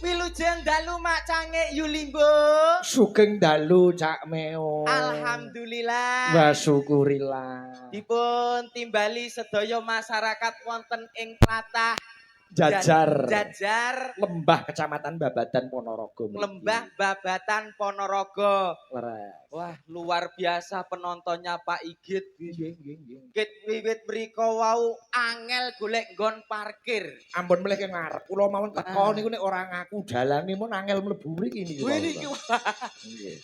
Wilujeng dalu Mak Cangik Yulimbo. Sugeng dalu Cak Meo. Alhamdulillah. Wa syukurillah. Dipun timbali sedaya masyarakat wonten ing tlatah Jajar Lembah Kecamatan Babadan Ponorogo. Lembah Babatan Ponorogo. Leres. Wah, luar biasa penontonnya Pak Igit. Nggih. Igit wiwit mriko wau angel golek nggon parkir. Ampun melih ke ngarep. Kula mawon teko niku nek ora ngaku dalane mun angel mlebu mriki niki. Niki.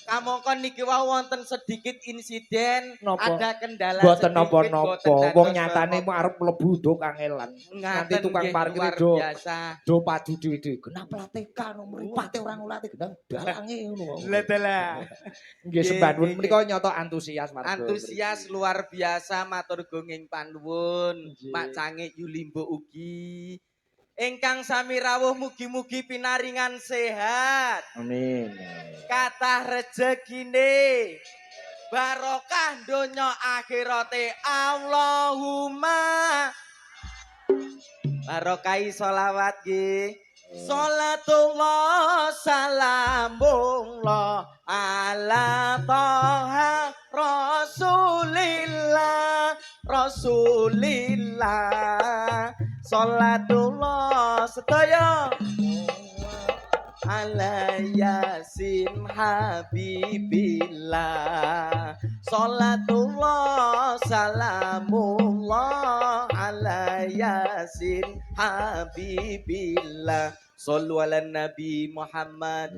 Kamangka niki wau wonten sedikit insiden, ada kendala boten sedikit. Napa-napa. Wong nyatane mu arep mlebu do kangelan. Nanti tukang parkir do biasa. Do padu dhewe-dhewe. Genah plateka nomor mripate ora ngulate gendang dalange ngono. Lah. Nggih sembahun menika nyoto antusias Mas. Antusias luar biasa matur gunging panuwun. Mak Cangik Yulimbo ugi. Ingkang sami rawuh mugi-mugi pinaringan sehat. Amin. Kathah rejekine. Barokah donya akhirate Allahumma. Barokai sholawat nggih. Salatullah salamullah ala toha Rasulillah Salatullah sedaya ala yasin habibillah Salatullah salamullah ala yasin habibillah Sallu ala Nabi Muhammad.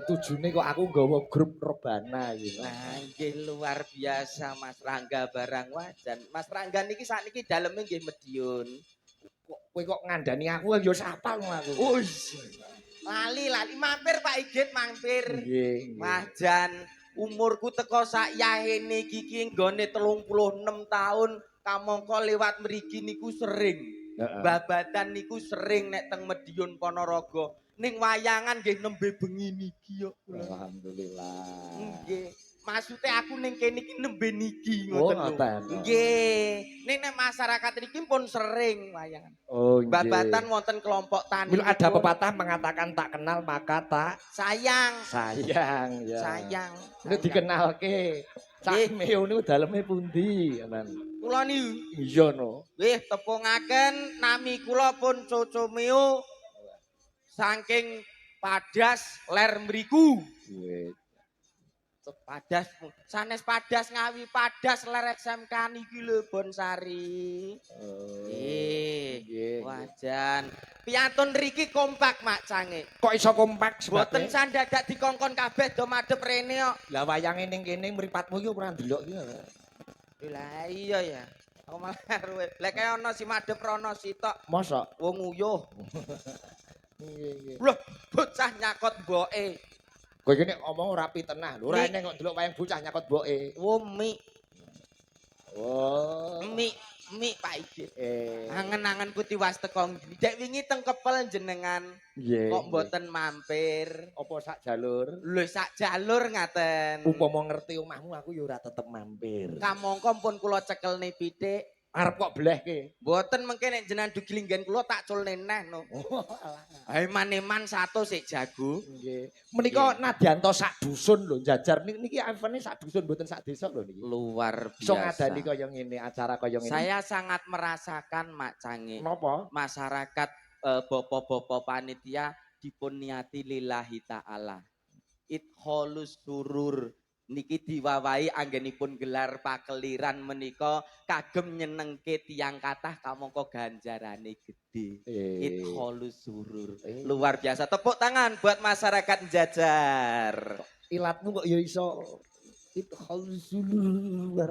Tujune kok aku nggawa grup rebana gitu. Nah, nggih luar biasa Mas Rangga barang wajan. Mas Rangga niki sakniki daleme nggih Medion. Kowe kok ngandani aku ya sapal aku. Lali mampir Pak Igit mampir. Nggih. Wajan umurku teko sak yahene iki nggone 36 tahun kamangka liwat mriki niku sering. Babatan niku sering nek teng Medion Ponorogo. Ning wayangan nggih nembe bengi niki yo. Alhamdulillah. Nggih. Maksude aku ning kene iki nembe niki ngoten lho. Nggih. Ning masyarakat niki pun sering wayangan. Oh nggih. Babatan wonten kelompok tani. Ada pepatah mengatakan tak kenal maka tak sayang. Sayang ya. Sayang. Ini dikenalke. Cak Meo niku daleme pundi? Kula niku. Iya no. Nggih tepungaken nami kula pun Coco Meo saking Padas ler mriku. Nggih. Padas sanes Padas Ngawi Padas ler SMK niki lho Bonsari. Nggih. Wajan. Piantun riki kompak Mak Cangik. Kok iso kompak sebabnya? Boten sandadak dikongkon kabeh do madhep rene kok. Lah wayange ning kene mripatmu iki ora ndelok iki. Lah iya ya. Aku malah ruwet. Lek kaya ana si madhep rono sitok. Mosok wong uyuh. Nggih. Loh, bocah nyakot mboke. Kowe iki nek omong rapi tenah. Lho ora eneng kok delok wayang bocah nyakot mboke. Mi. Mi Pak Igit. Angen-angenku tiwas teko. Dek wingi teng Kepel jenengan. Kok mboten mampir. Apa sak jalur? Lho sak jalur ngaten. Upama ngerti omahmu aku ya ora tetep mampir. Kamangka pun kula cekelne pitik. Arep kok blehke. Mboten mengke nek jenengan dugi linggan kula tak culne neh no. Hae maneman satu sik jago. Nggih. Menika Nadianto sak dusun lho jajar niki evene sak dusun mboten sak desa lho niki. Luar biasa. Iso ngadani kaya ngene acara kaya ngene. Saya sangat merasakan Mak Cangik. Napa? Masyarakat bapak-bapak panitia dipun niati lillahi taala. Idkholus surur niki diwawahi anggenipun gelar pakeliran menika kagem nyenengke tiyang kathah kamangka ganjarane gedhe. Idkholus surur. Luar biasa. Tepuk tangan buat masyarakat Jajar. Ilatmu kok ya iso idkholus surur.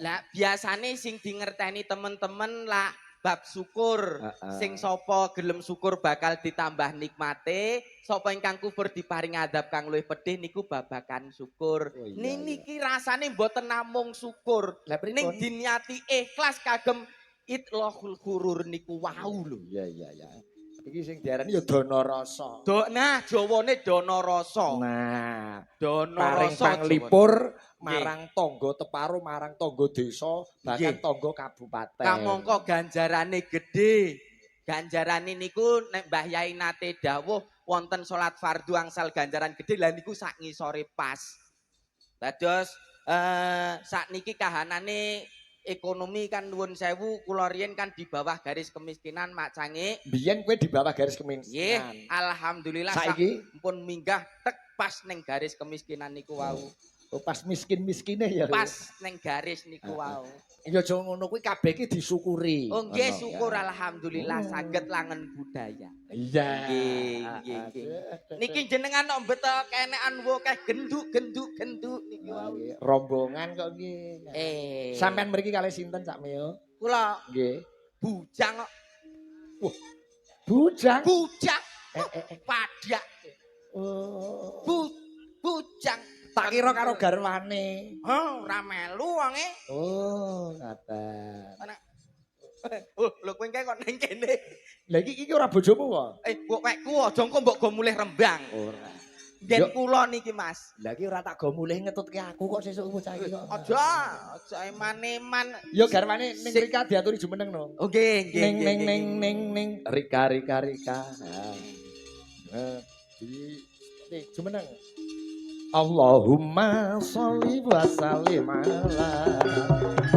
Lah biasane sing dingerteni temen-temen lah bab syukur. Sing sapa gelem syukur bakal ditambah nikmate, sapa ingkang kufur diparing adab kang luwih pedih niku babakan syukur. Ning niki rasane mboten namung syukur. Ning diniati ikhlas kagem idlohul hurur niku wau lho. Iya. Iki sing diarani ya dana rasa. Nah, Jawane dana rasa. Nah, dana rasa panglipur marang tangga teparo marang tangga desa bahkan tangga kabupaten. Kamangka ganjarane gedhe. ganjarane niku nek Mbah Yai nate dawuh wonten salat fardu angsal ganjaran gedhe lah niku sak ngisore pas. Dados sakniki kahanane ekonomi kan nuwun sewu kula riyen kan di bawah garis kemiskinan Mak Cange. Biyen kowe di bawah garis Nggih, kemiskinan. alhamdulillah Saiki pun minggah tek pas neng garis kemiskinan niku wau. Oh, pas miskin-miskine ya. Pas neng garis niku wau. Ya aja ngono kuwi kabeh iki disyukuri. Oh nggih Ngono, syukur ya. alhamdulillah saged langen budaya. Iya. Nggih. Niki jenengan kok mbeto kenekan wo keh genduk niki wau. Rombongan kok nggih. Sampean mriki kalih sinten Cak Meo? Kula Nggih. bujang kok. Wah. Bujang. Bujang. Padak. Oh. Bujang. Tak kira karo garwane. Oh, ora melu wonge. Oh, ngaten. Oh, lho kowe kok ning kene. Lah iki ora bojomu kok? Mbok wekku aja engko mbok go mulih Rembang. Ora. Ngen kula niki, Mas. Lah iki ora tak go mulih ngetutke aku kok sesuk bocah iki kok. Aja eman-eman. Yo garwane ning Rika diaturi jumeneng no. Oh nggih, nggih. Ning Rika. Di jumeneng. Allahumma sholli wa sallim ala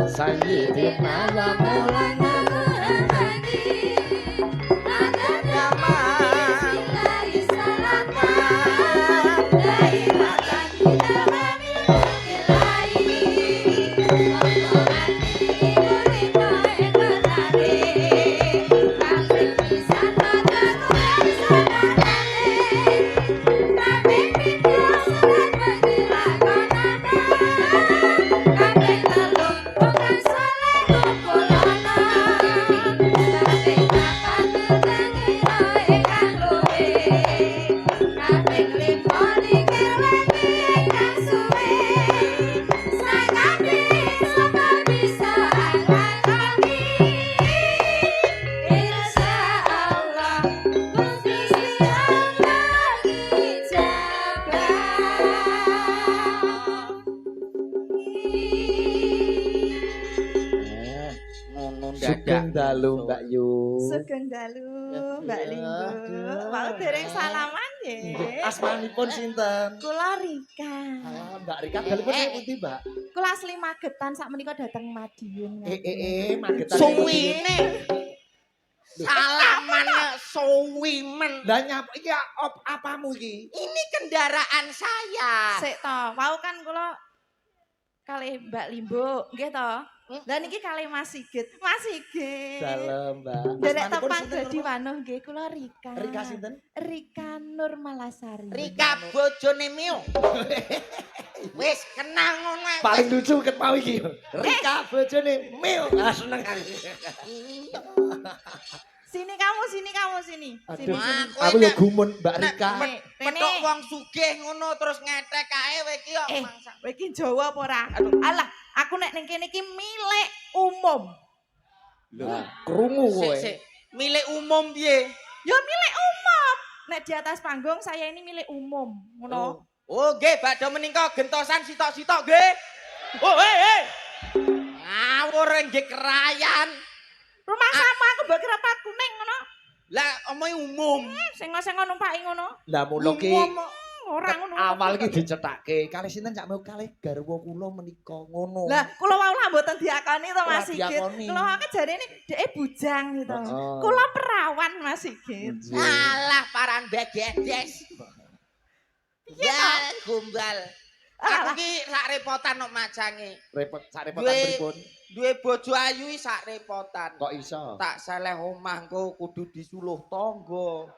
sayyidina wa maulana Sugeng dalu Mbak Yu. Sugeng dalu Mbak Linggo. Mau dereng salaman nggih. Asmanipun sinten? Kula Rika. Mbak Rika dalipun pundi, Mbak? Kula asli Magetan sakmenika dateng Madiun. Magetan. Suwine. Salamannya suwimen. Lah nyapa iki apamu iki? Ini kendaraan saya. Sik to, wau kan kula kalih Mbak Limbo, nggih to? Lah niki kalih Mas Sigit. Mas Sigit. Dalem, Mbak. Derek Asmanipun tepang sinten, dadi Mbak? wanuh nggih kula Rika. Rika sinten? Rika Nur Malasari. Rika bojone Mio. Wis kenal ngono ae. Paling lucu ket mau iki. Rika bojone Mil. Ah seneng aku. Sini. Aduh, Aku aku yo gumun Mbak Rika. Petok wong sugih ngono terus ngetek kae kowe iki yo mangsa. Kowe iki Jawa apa ora? Alah, aku nek ning kene iki milik umum. Lah, krungu kowe. Sik. Milik umum piye? Ya milik umum. Nek di atas panggung saya ini milik umum, ngono. Oh, nggih, badhe menika gentosan sitok-sitok nggih. Oh, hei. Ngawur nggih kerayan. Rumah sama aku mbok kira Pak Kuning ngono. Lah omahe umum. Sing numpaki ngono. Lah mulo ki Ora ngono. awal iki dicethake. Kalih sinten Cak Mau kalih garwa kula menika ngono. Lah, kula wau lah mboten diakoni to Mas Ora Sigit. diakoni. Kula wae jarene dhek bujang gitu. Heeh. Kula perawan Mas Sigit. Alah paran begedes. Ya, gombal. Aku ki sak repotan kok macange. Sak repotan pripun? Duwe bojo ayu sak repotan. Kok iso? Tak seleh omah engko kudu disuluh tangga.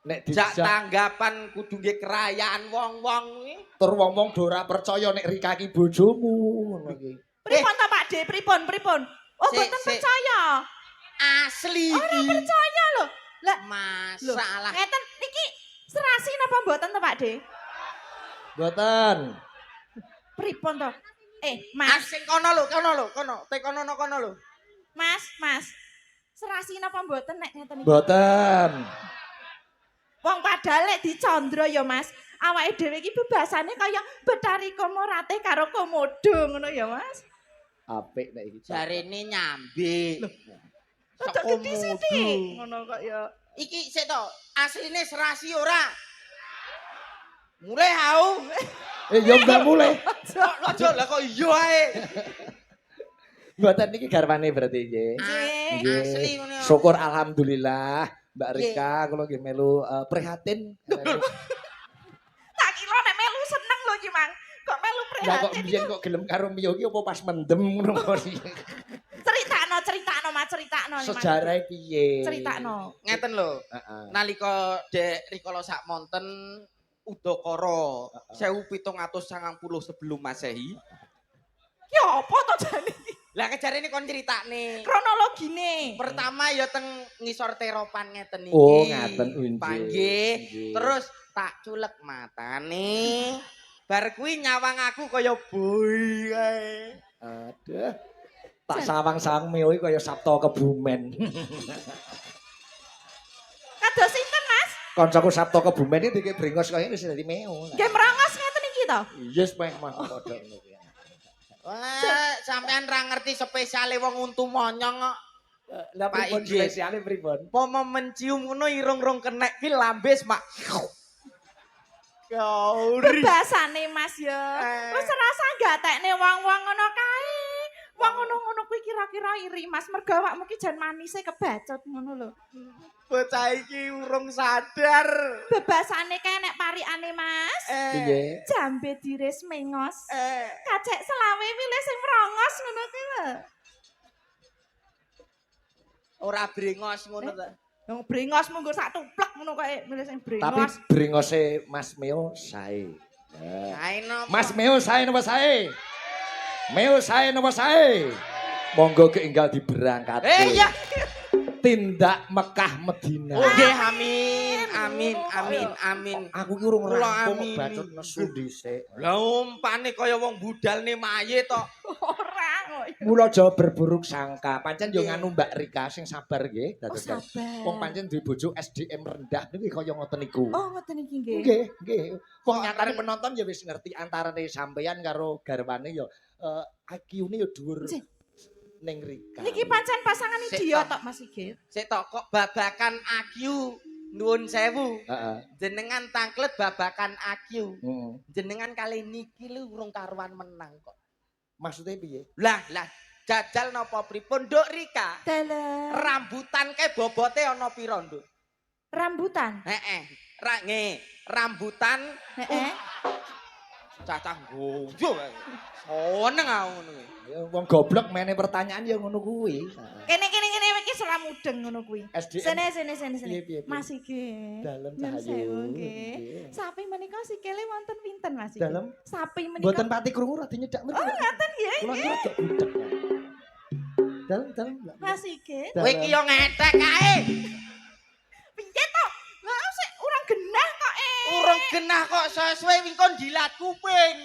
Nek Jak dijak tanggapan kudu nggih kerayaan wong-wong kuwi. tur wong-wong do ora percaya nek Rika ki bojomu ngono iki. Pripun to Pak De? Pripun? Oh, Sik, mboten sik. percaya. Asli Ora iki. percaya lho. Lah, Masalah. ngeten niki serasi napa mboten to Pak De? Mboten. Pripun to? Mas, Sing kono lho, kono. Tekono kono lho. Mas. Serasi napa mboten nek ngeten iki? Mboten. Wong padahal lek dicandra ya Mas, awake dhewe iki bebasane kaya Betari Komorate karo Komodo ngono ya Mas. Apik nek iki. Jarene nyambi. Rada gedhi sithik. Ngono kok ya. Iki sik to, asline serasi ora. Mulai hau. Ya mbak mulai. Aja lah kok iya ae. Mboten niki garwane berarti nggih. Nggih. Asli ngono. Syukur alhamdulillah Mbak Rika kula nggih melu prihatin. Tak kira nek melu seneng lho iki, Mang. Kok melu Lah kok prihatin. biyen kok gelem karo Mio iki apa pas mendem ngono kok. Critakno, Mas, critakno. Sejarahe piye? Critakno. Ngeten lho. Heeh. Nalika Dek rikala sak monten Udakara 1790 sebelum Masehi. Ya apa to jane iki? Lah kejarene kon critakne. Kronologine. Pertama ya teng ngisor teropan ngeten iki. Oh, ngaten nggih. Panggih. Nggih. Terus tak culek matane. Bar kuwi nyawang aku kaya boi kae. Aduh. Tak sawang-sawang Mio iki kaya Sabto Kebumen. Kados sinten, Mas? Kancaku Sabto Kebumen iki dike brengos kaya wis dadi Mio. Nggih merangos ngeten iki to. Yes, meh mah padha ngono kuwi. Wah, sampean ra ngerti spesiale wong untu monyong kok. Lah Pak pripun Ijik. spesiale pripun? Pomo mencium ngono irung-irung kenek ki lambes mak. Gauri. Bebasane Mas ya. Eh. Wis rasa gatekne wong-wong ngono kae. Wong ngono-ngono kuwi kira-kira iri Mas, mergo awakmu ki jan manise kebacut ngono lho. Bocah iki urung sadar. Bebasane kae nek parikane Mas. Piye? Jambe diris mengos. Kacek selawe pilih sing merongos ngono ki lho. Ora brengos ngono ta. Wong brengos munggo sak tuplek ngono kae milih sing Tapi brengos. brengose Mas Mio sae. Kae napa? Mas Mio sae napa sae? Mio sae napa sae? Monggo keinggal diberangkatke. iya. Tindak Mekah Medina. Oh nggih amin. Amin. Aku ki urung Kula rampung amin. bacot nesu dhisik. Lah umpane kaya wong budalne mayit to. Ora kok. Mula aja berburuk sangka. Pancen yo Nggih. nganu Mbak Rika sing sabar nggih. Oh Dados sabar. wong pancen duwe bojo SDM rendah niki kaya ngoten niku. Oh ngoten iki nggih. Nggih, nggih. Wong Kok nyatane arep- penonton ya wis ngerti antarane sampeyan karo garwane ya IQ-ne ya dhuwur Sik. ning Rika. Niki pancen pasangan Sik, idiot Pak. tok Mas Sigit. Sik tok kok babakan AQ nuwun sewu. Heeh. Jenengan tangklet babakan AQ. Heeh. Jenengan kali niki lu urung karuan menang kok. Maksudnya piye? Lah, jajal napa pripun Nduk Rika? Dalam Rambutan ke bobote ana pira, Nduk? rambutan. Heeh. Rambutan Heeh. cacah goyo. Seneng aku ngono kuwi. Ya wong goblok mene pertanyaan ya ngono kuwi. Kene iki selam mudeng ngono kuwi. SDM. Sini. Piye. Mas Sigit. Dalem Nyun cahayu. sewu, nggih. Nggih. Sapi menika sikile wonten pinten Mas Sigit? Dalem? Sapi menika. Mboten pati krungu rada nyedak mriki. Oh, ngaten nggih. Kula kira rada budek. Dalem. Mas Sigit. Kowe iki yo ngetek kae. Piye to? Lah sik urang genah kok Urung genah kok sesuwe wingkon jilat kuping.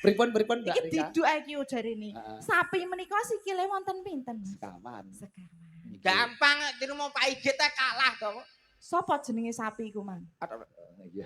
Pripun Mbak Iki Rika? diduk iki jarene. Heeh. Sapi menika sikile wonten pinten? Mas? Kawan. Sekarang. Gampang dirimo Pak Ijit teh kalah to. Sopo jenenge sapi iku, Mang? Iya.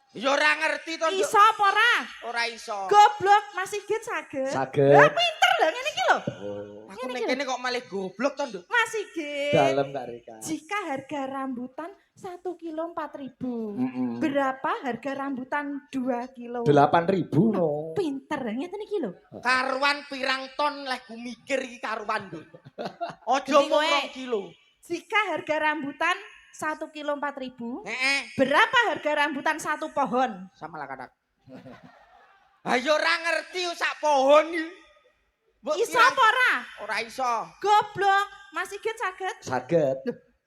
Ya ora ngerti to, Nduk. Iso apa ora? Ora iso. Goblok Mas Sigit saged. Saged. Lah pinter lho ngene iki lho. Oh. Aku nek kene kok malih goblok to, Nduk. Mas Sigit. Dalem Mbak Rika. Jika harga rambutan 1 kilo 4.000. Heeh. Berapa harga rambutan 2 kilo? 8.000 no. Pinter ngeten iki lho. Karuan pirang ton leh ku mikir iki karuan, Nduk. Aja Genti mung kowe. 2 kilo. Jika harga rambutan 1 kilo 4.000, Heeh, berapa harga rambutan 1 pohon? sama lah kadak. Ayo ora ngerti sak pohon iki. Mbok Iso pirang- apa ora? Ora iso. Goblok, Mas Sigit saged. Saged.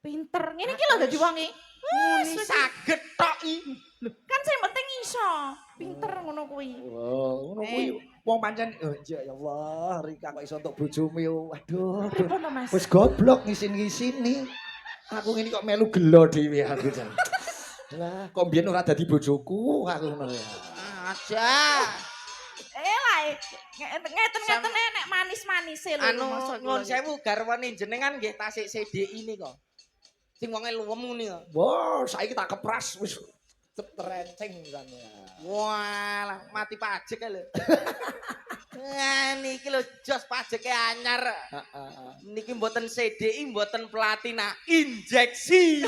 Pinter. Ngene iki lho dadi wong iki. Muni saged tok iki. Kan sing penting iso. Pinter ngono kuwi. Oh, ngono kuwi. Wong pancen ya Allah, Rika kok iso untuk bojomu yo. Waduh. Pripun to, Mas? Wis goblok ngisin-ngisini. Aku ngene kok melu gelo dhewe aku jan. Lah, kok mbiyen ora dadi bojoku aku ngono ya. Aja. Lah, ngeten-ngeten nek manis-manise lho. Anu maksud kula nuwun iki. sewu garwane jenengan nggih tasik CDI ini kok. Sing wonge luwemu ni kok. Wah, saiki tak kepras wis terencing kan ya. Walah, mati pajek ae lho. Niki lho jos pajeke anyar. Niki mboten CDI, mboten platina, injeksi.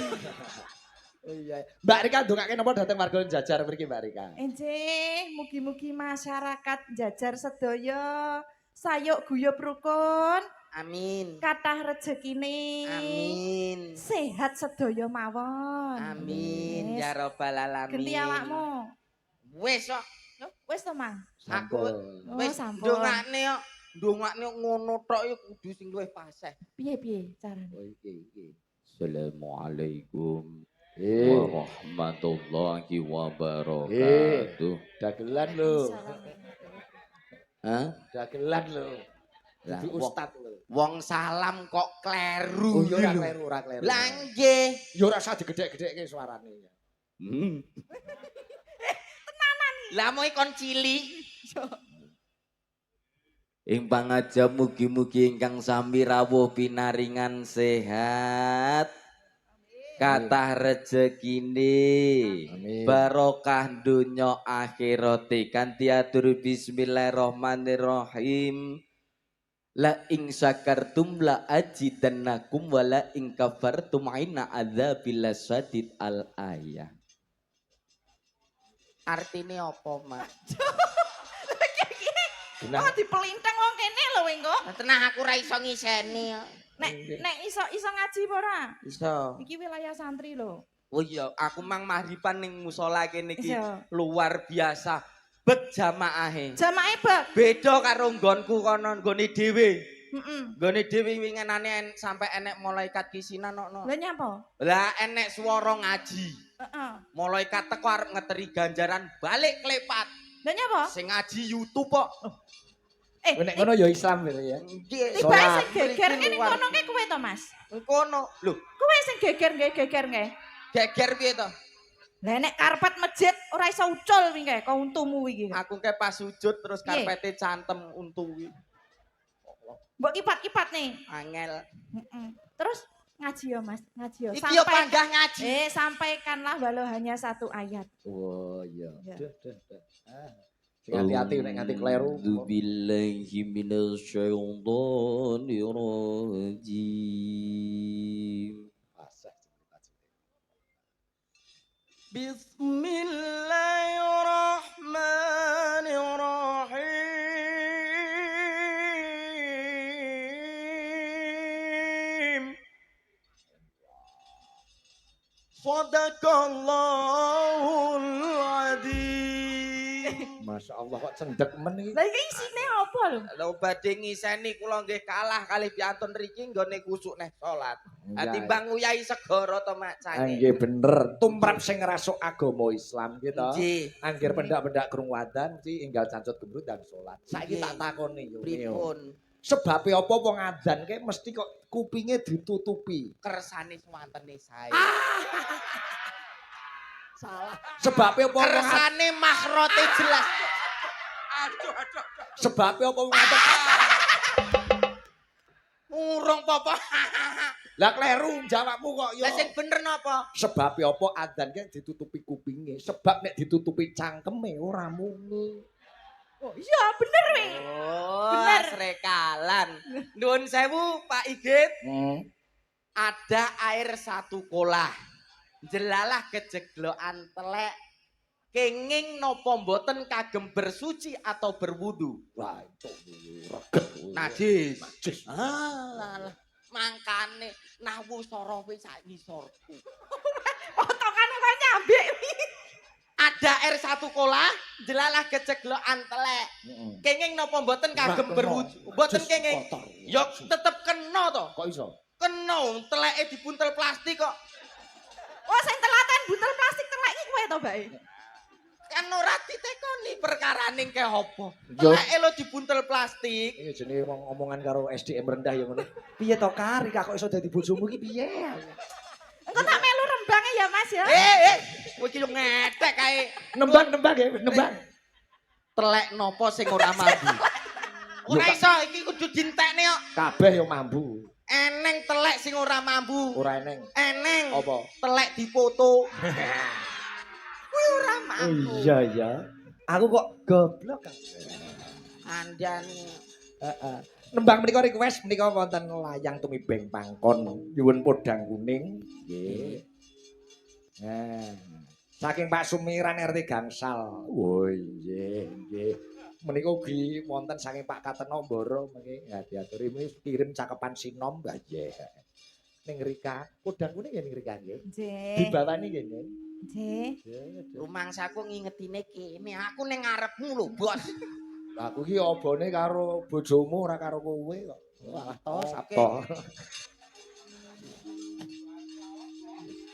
Iya. Mbak Rika ndongake napa dhateng warga Jajar mriki Mbak Rika? Enjing, mugi-mugi masyarakat Jajar sedaya sayuk guyub rukun, Amin. kathah rejekine. Amin. Sehat sedaya mawon. Amin Wis. ya rabbal alamin. Genti awakmu. Wis kok. Yo, wis to, Mang. Aku Oh, wis sampun. ndongakne kok. Ndongakne ngono tok ya kudu sing luwih fasih. Piye carane? Oh iki. Assalamualaikum Eh, warahmatullahi wabarakatuh. dagelan lho. Hah? Dagelan lho. Lah, Jadi ustad lho. Wong salam kok Oh kleru. iya ora kleru. Lah nggih. Ya ora usah digedhek-gedhekke suarane. Lah mau kon cilik. Ing pangaja mugi-mugi ingkang sami rawuh pinaringan sehat. Kathah rezekine. Amin. Barokah donya akhirate kanthi atur bismillahirrahmanirrahim. La ing syakartum la ajidannakum wa la ing kafartum aina adzabil sadid al ayah. Artine apa, Mak? Oh, dipelintang wong kene lho engko. Tenang aku ra iso ngiseni. Nek iso ngaji apa ora? Iso. Iki wilayah santri lho. Oh iya, aku mang mahriban ning musala kene iki Iya. luar biasa. Bet jamaahe. Jamae bak. Beda karo nggonku kono nggone dhewe. Heeh. Nggone dhewe winginane sampai enek malaikat kisinan ono. Lha nyapa? Lah enek swara ngaji. Heeh. Malaikat teko arep ngeteri ganjaran balik klepat. Lha nyapa? Sing ngaji YouTube kok. Nek ngono ya Islam ya. Nggih. Tibae sing geger kene kono ke kowe to, Mas? Kono. Lho, Kowe sing geger nggih. geger piye to? Lah nek karpet masjid ora iso ucul kuwi nggih, kok untumu iki. Aku ke pas sujud terus Piye? karpete cantem untu kuwi. Mbok kipat-kipat nih. Angel. Heeh. Terus ngaji ya, Mas, ngaji ya. Iki yo panggah ngaji. Sampaikanlah walau hanya satu ayat. Oh iya. Ya. Duh. Sing hati-hati nek nganti kleru. A'udzubillahi minasyaitonir rajim. Bismillahirrahmanirrahim. Sadaqallahul adzim. Masya Allah kok cendek men iki. Lah iki isine apa lho? Lho badhe ngiseni kula nggih kalah kalih piantun riki nggone kusuk neh salat. Timbang uyai segara to Mak Cani. Nggih bener, tumrap sing ngrasuk agama Islam ki to. Nggih. Angger pendak-pendak krungu adzan mesti enggal cancut gembrut dan salat. Saiki tak takoni yo. Pripun? Sebabe apa wong adzan ki mesti kok kupinge ditutupi. Kersane swantene sae. Salah. Sebabe apa wong Kersane mahrote jelas. sebabe apa wong adzan. Urung apa-apa. Lah kleru jawabmu kok yo. Lah sing bener napa? Sebabe apa adzan ki ditutupi kupinge. Sebab nek ditutupi cangkeme ora muni. Oh iya bener weh. Oh, Bener. srekalan. Nuwun sewu Pak Igit. Ada air satu kolah. Jelalah kejeglokan telek. Kenging nopo mboten kagem bersuci atau berwudu. Wah, itu reget. Najis. Najis. Alah, mangkane nawu sorowe sak ngisorku. Potongan kok nyambik. Ada air satu kolah, jelalah kejeglokan telek. Kenging nopo mboten kagem berwudu. Mboten kenging. Yo tetep kena to. Kok iso? Kena teleke dibuntel plastik kok. Oh sing telaten buntel plastik telek iki kowe to, Mbak? Kan ora ditekoni perkarane ke apa. Yo. Teleke lo dibuntel plastik. Ini jenenge wong omongan karo SDM rendah ya ngono. Piye to Kari kok iso dadi bojomu iki piye? Engko tak melu rembange ya, Mas ya. Kowe iki yo ngethek kae. Nembang ya, nembang. Telek nopo sing ora mambu. Ora iso iki kudu dintekne kok. Kabeh yo mambu. Eneng telek sing ora mambu. Ora eneng. Eneng. Apa? Telek dipoto. Kuwi ora mambu. Iya ya. Aku kok goblok kan. Andan Heeh. Nembang menika request menika wonten layang tumibeng pangkon nyuwun podang kuning nggih. Nah, saking Pak Sumiran RT Gangsal. Oh nggih, nggih. Menika ugi wonten saking Pak Kateno Mboro mengki diaturi kirim cakepan sinom nggih. Ning Rika, podang kuning ya ning Rika nggih. Nggih. Dibawani nggih. Nggih. rumangsaku ngingetine kene. Aku ning ngarepmu lho, Bos. Aku ki obone karo bojomu ora karo kowe kok. Walah to sabto.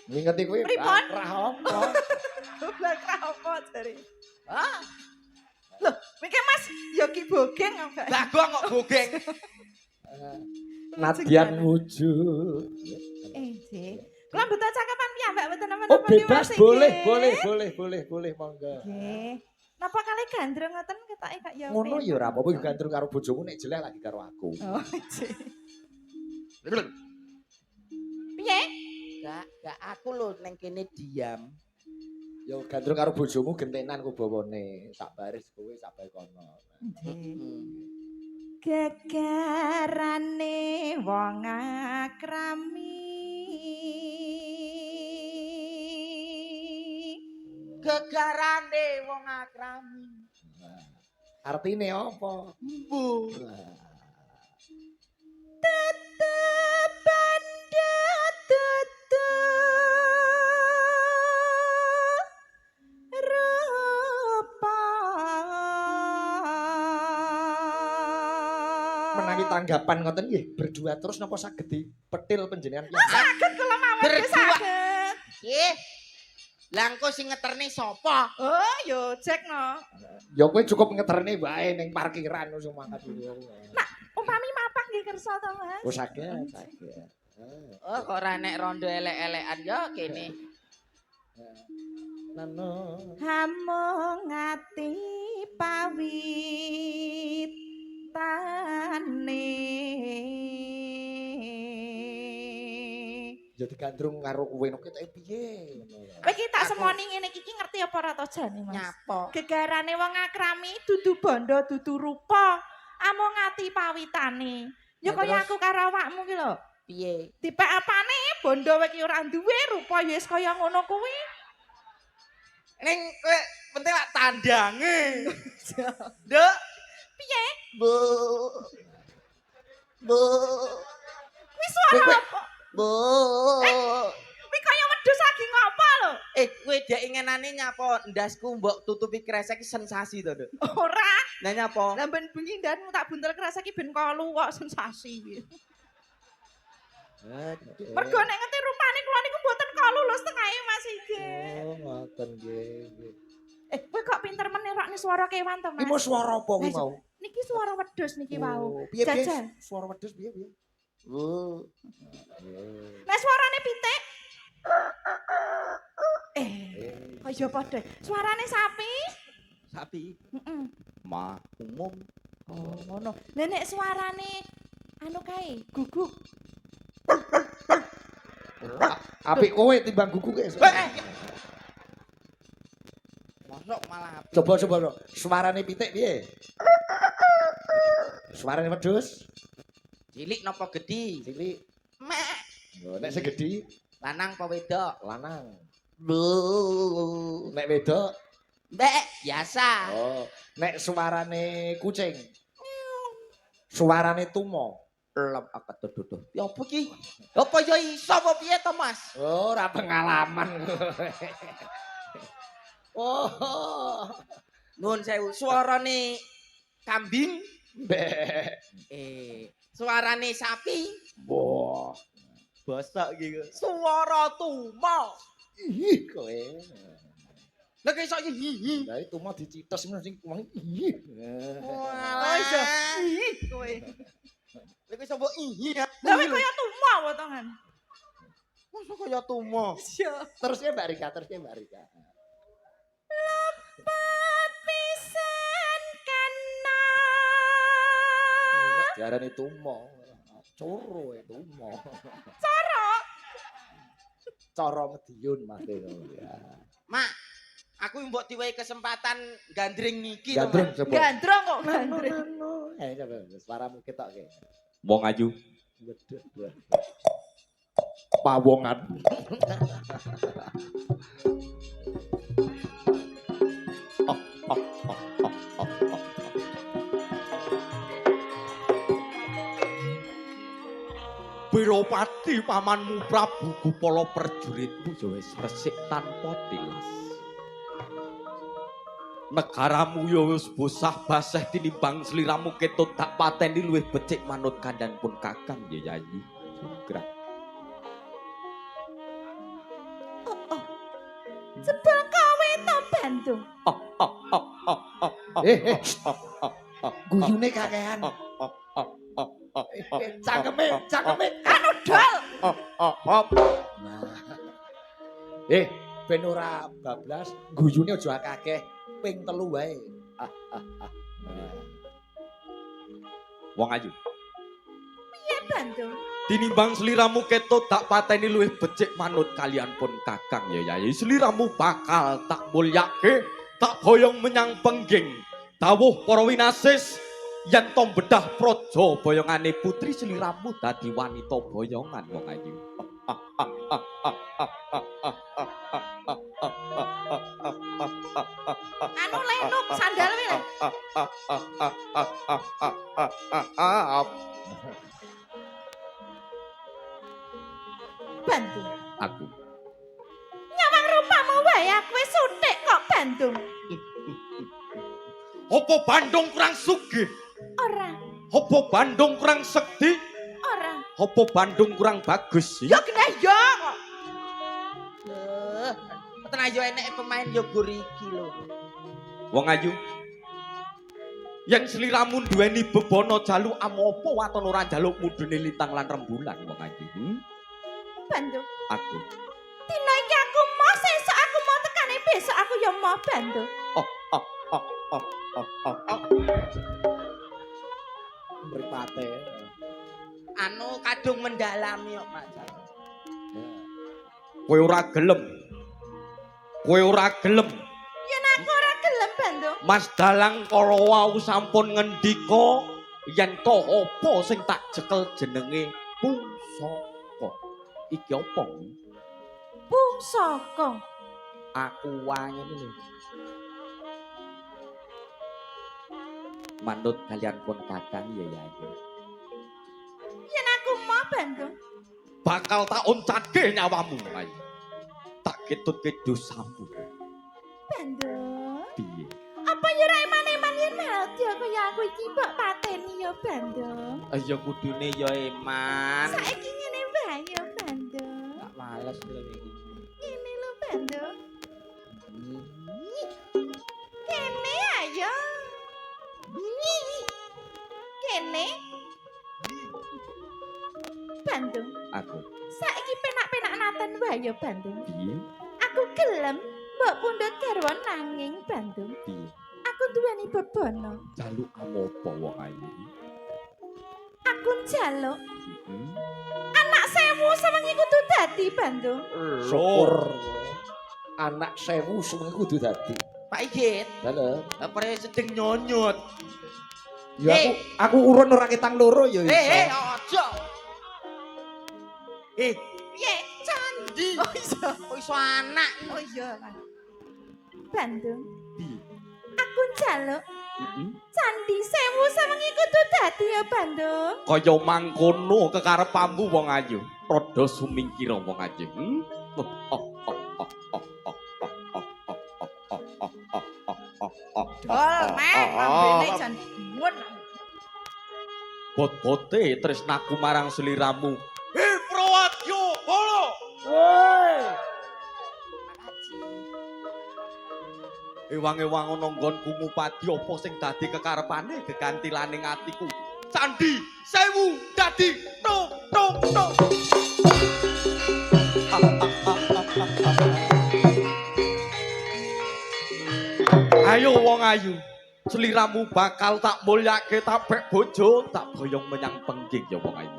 Ngingeti kuwi Pripun? rah apa? Goblok apa jare? Hah? Loh, mikir Mas ya ki bogeng apa? Bagong kok bogeng. Nadyan wujud. Nggih. Kula mboten cakapan piyambak mboten napa-napa. Oh bebas Mas, boleh, nggih. boleh monggo. Nggih. Napa kali gandrung ngoten ketoke kok ya. Ngono ya ora apa-apa gandrung karo bojomu nek jelek lagi karo aku. Oh, nggih. Piye? Gak aku lho ning kene diam. Ya gandrung karo bojomu gentenan ku bawane. Sak baris kowe sak bae kono. Gegarane wong akrami. Gegarane wong akrami. Artine apa? Mbu. Tetepan datutu rupa. Menawi tanggapan ngoten nggih berdua terus napa saged dipetil panjenengan? Saged kula mawon Berdua. saged. Nggih. Lah engko sing ngeterne sapa? Oh, yo cek no. Ya kowe cukup ngeterne wae ning parkiran wis mangkat dulu. Nak, umpami mapak nggih kersa to, Mas? Oh saged. Oh kok ora nek rondo elek-elekan ya kene. Nano. Hamung ati pawitane. Ya digandrung karo kowe nek ketoke piye ngono. Kowe iki tak semoni ngene iki ngerti apa ora to jane, Mas? Nyapa? Gegarane wong akrami dudu bondo dudu rupa, amung ati pawitane. Ya Ya, kaya terus? aku karo awakmu ki lho. Piye? Dipek apane bondo kowe iki ora duwe, rupa ya wis kaya ngono kuwi. Ning kowe penting lak tandange. Nduk, Piye? Bu. Bu. Kuwi suara Kowe- apa? Bu. Kuwi kaya wedhus lagi ngopo lho? Kowe dek ingenane nyapa ndasku mbok tutupi kresek iki sensasi to, Nduk. Ora. Lah nyapa? Lah ben bengi ndanmu tak buntel kerasa iki ben kalu kok sensasi iki. Mergo nek ngerti rupane kula niku mboten kalu lho setengah Mas iki. Oh, ngoten nggih. Kowe kok pinter menirokne swara kewan to, Iki mau Mas? swara apa kuwi Mas, mau? Niki swara wedhus niki wau. Oh, piye piye? Jajal. Suara wedhus piye piye? Bu. Nek swarane pitik? Kaya padha. Suarane sapi? Sapi. Heeh. Ma umum. Oh, ngono. Lah nek suarane anu kae, guguk. Apik kowe timbang gugu ke. Mosok malah apik. Coba. Suarane pitik piye? Suarane wedhus? Cilik napa gedhi? Cilik. Mek. Lho, nek segedhi Lanang apa wedok? lanang. Bu. Nek wedok, Mbek, biasa. oh, nek suarane kucing. Suarane tumo. Lep apa tuh. Ya apa ki? Apa ya iso apa piye to, Mas? Oh, ora pengalaman. Oh. Nuwun sewu, suarane kambing, Mbek. suarane sapi, Wah. bosok gitu. Suara tumo. Ih, kowe. Lah kok iso hihi. Lah itu mah dicitos ngono sing wong ih. Walah iso. Ih, kowe. Lah kok iso mbok ihi ya. Lah kowe kaya tumo potongan. Masa kaya tumo. Iya. Terusnya Mbak Rika. Lepat pisan kana. Nek diarani tumo. Coro tumo. Cara Cara Mediun Mas ya. Mak, Aku mbok diwehi kesempatan gandring niki to, Gandrung Mas. coba. Gandrung kok gandrung. Coba suaramu ketoke. Wong ayu. Wedhus. Pawongan. Biropati pamanmu Prabu Gupala perjuritmu ya wis resik tanpa tilas. Negaramu ya wis bosah basah tinimbang sliramu ketut tak pateni luwih becik manut kandhan pun Kakang ya Yayi. Sugra. Jebul kowe to Bandung. Guyune kakehan. Cangkeme. Anu dol. Nah. Ben ora bablas, guyune aja akeh, ping 3 wae. Wong ayu. Piye Bandung? Tinimbang sliramu ketut tak pateni luwih becik manut kalian pun Kakang ya Yayi. Sliramu bakal tak mulyake, tak boyong menyang pengging. Dawuh para winasis yen to bedah praja boyongane putri sliramu dadi wanita boyongan wong ayu. Anu lenuk sandal wae. Bandung. Aku Nyawang rupamu wae aku wis suthik kok Bandung. apa Bandung kurang sugih? Ora, Apa Bandung kurang sekti? ora. Apa Bandung kurang bagus? Ya kena ya kok. Mboten ayo enek pemain yo gur iki lho. Wong ayu. Yen sliramu duweni bebono jaluk amopo waton ora njaluk mudune lintang lan rembulan wong ayu. Bandung. Aku. Dina iki aku mau sesuk aku mau tekane besok aku ya mau Bandung. Mripate. Anu kadung mendalami kok Mas. Kowe ora gelem. Kowe ora gelem. Yen aku ora gelem Bandung. Mas Dalang kala wau sampun ngendika yen to apa sing tak jekel jenenge Pusaka. Iki apa? Pusaka. Aku wae ngene lho. Manut kalian pun Kakang ya Yayi. Yen aku mau Bandung. Bakal tak oncake nyawamu ayo. Tak ketutke dosamu. Bandung. Piye? Apa ya ora eman-eman yen melodya kaya aku iki mbok pateni ya Bandung. Ya kudune yo eman. Saiki ngene wae ya Bandung. Tak males lho iki. Ngene lho Bandung. Kene ayo. Kene. Bandung. Aku. Saiki penak-penak naten wae ya Bandung. Piye? Aku gelem mbok pundhut garwa nanging Bandung. Piye? Aku duweni bebono. Jaluk amopo wong ayu? Aku njaluk anak sewu sewengi kudu dadi Bandung. Syukur. Anak 1000 sewengi kudu dadi. Pak Igit, Lha apa sedeng nyonyot. ya aku urun ora ketang loro ya iso. Aja. Piye candi? Oh iya. Kok iso anak? Oh iya lah. Bandung. Piye? Aku njaluk candi sewu sewengi kudu dadi ya Bandung. Kaya mangkono kekarepanmu wong ayu. Rada sumingkira wong ayu. Dol mek lambene jan buwet. Bot-bote tresnaku marang sliramu. Prawadya Bala. Ewang-ewang ana nggonku ngupadi apa sing dadi kekarepane gegantilaning atiku. Candi sewu dadi tok tok tok. Ayo wong ayu, sliramu bakal tak mulyake tapek bojo, tak boyong menyang pengging ya wong ayu.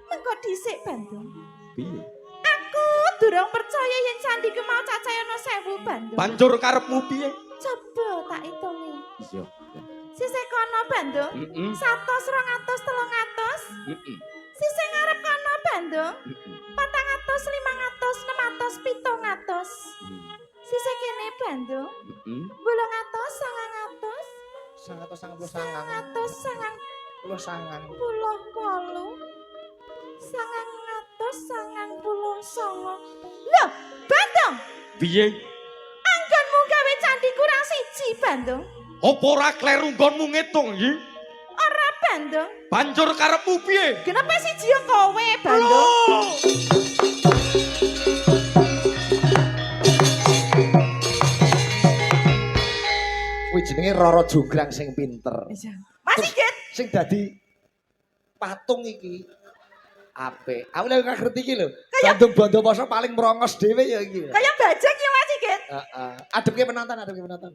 Mengko dhisik Bandung. Piye? Aku durung percaya yen candiku mau cacahe ana 1000 Bandung. Banjur karepmu piye? Coba tak itungi. Iya. Sisih kono Bandung. Heeh. 100, 200, 300. Heeh. Sisih ngarep kono Bandung. Heeh. 400, 500, 600, 700. Sisih kene Bandung. Heeh. 800, 900. 190 900, 90 sangang. 98. 999. Loh, Bandung. Piye? Anggonmu gawe candi kurang siji Bandung. Apa ora kleru nggonmu ngitung iki? Ora Bandung. Banjur karepmu piye? Kenapa siji yo kowe Bandung? Kuwi jenenge Roro Jonggrang sing pinter. Mas Sigit, Sing dadi patung iki apik. Aku lek gak ngerti iki lho. Bandung Bondowoso paling merongos dhewe ya iki. kaya bajak ya Mas Sigit. Heeh. Adepke penonton, adepke penonton.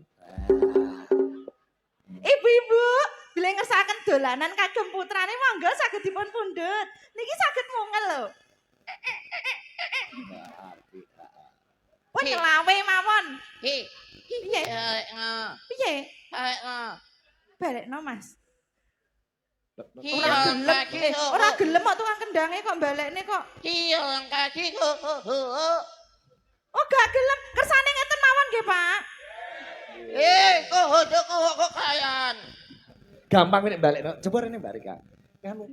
Ibu-ibu, bila ngersaken dolanan kagem putrane monggo saged dipun pundhut. Niki saged mungel lho. Pun ngelawe mawon. Piye? Piye? Piye? Balekno Mas. Ora gelem, ora gelem kok tukang kendange kok balekne kok. Iya, kaki kok. Oh, gak gelem. Kersane ngeten mawon nggih, Pak. Kok kayan. Gampang nek balekno. Coba rene Mbak Rika. Kamu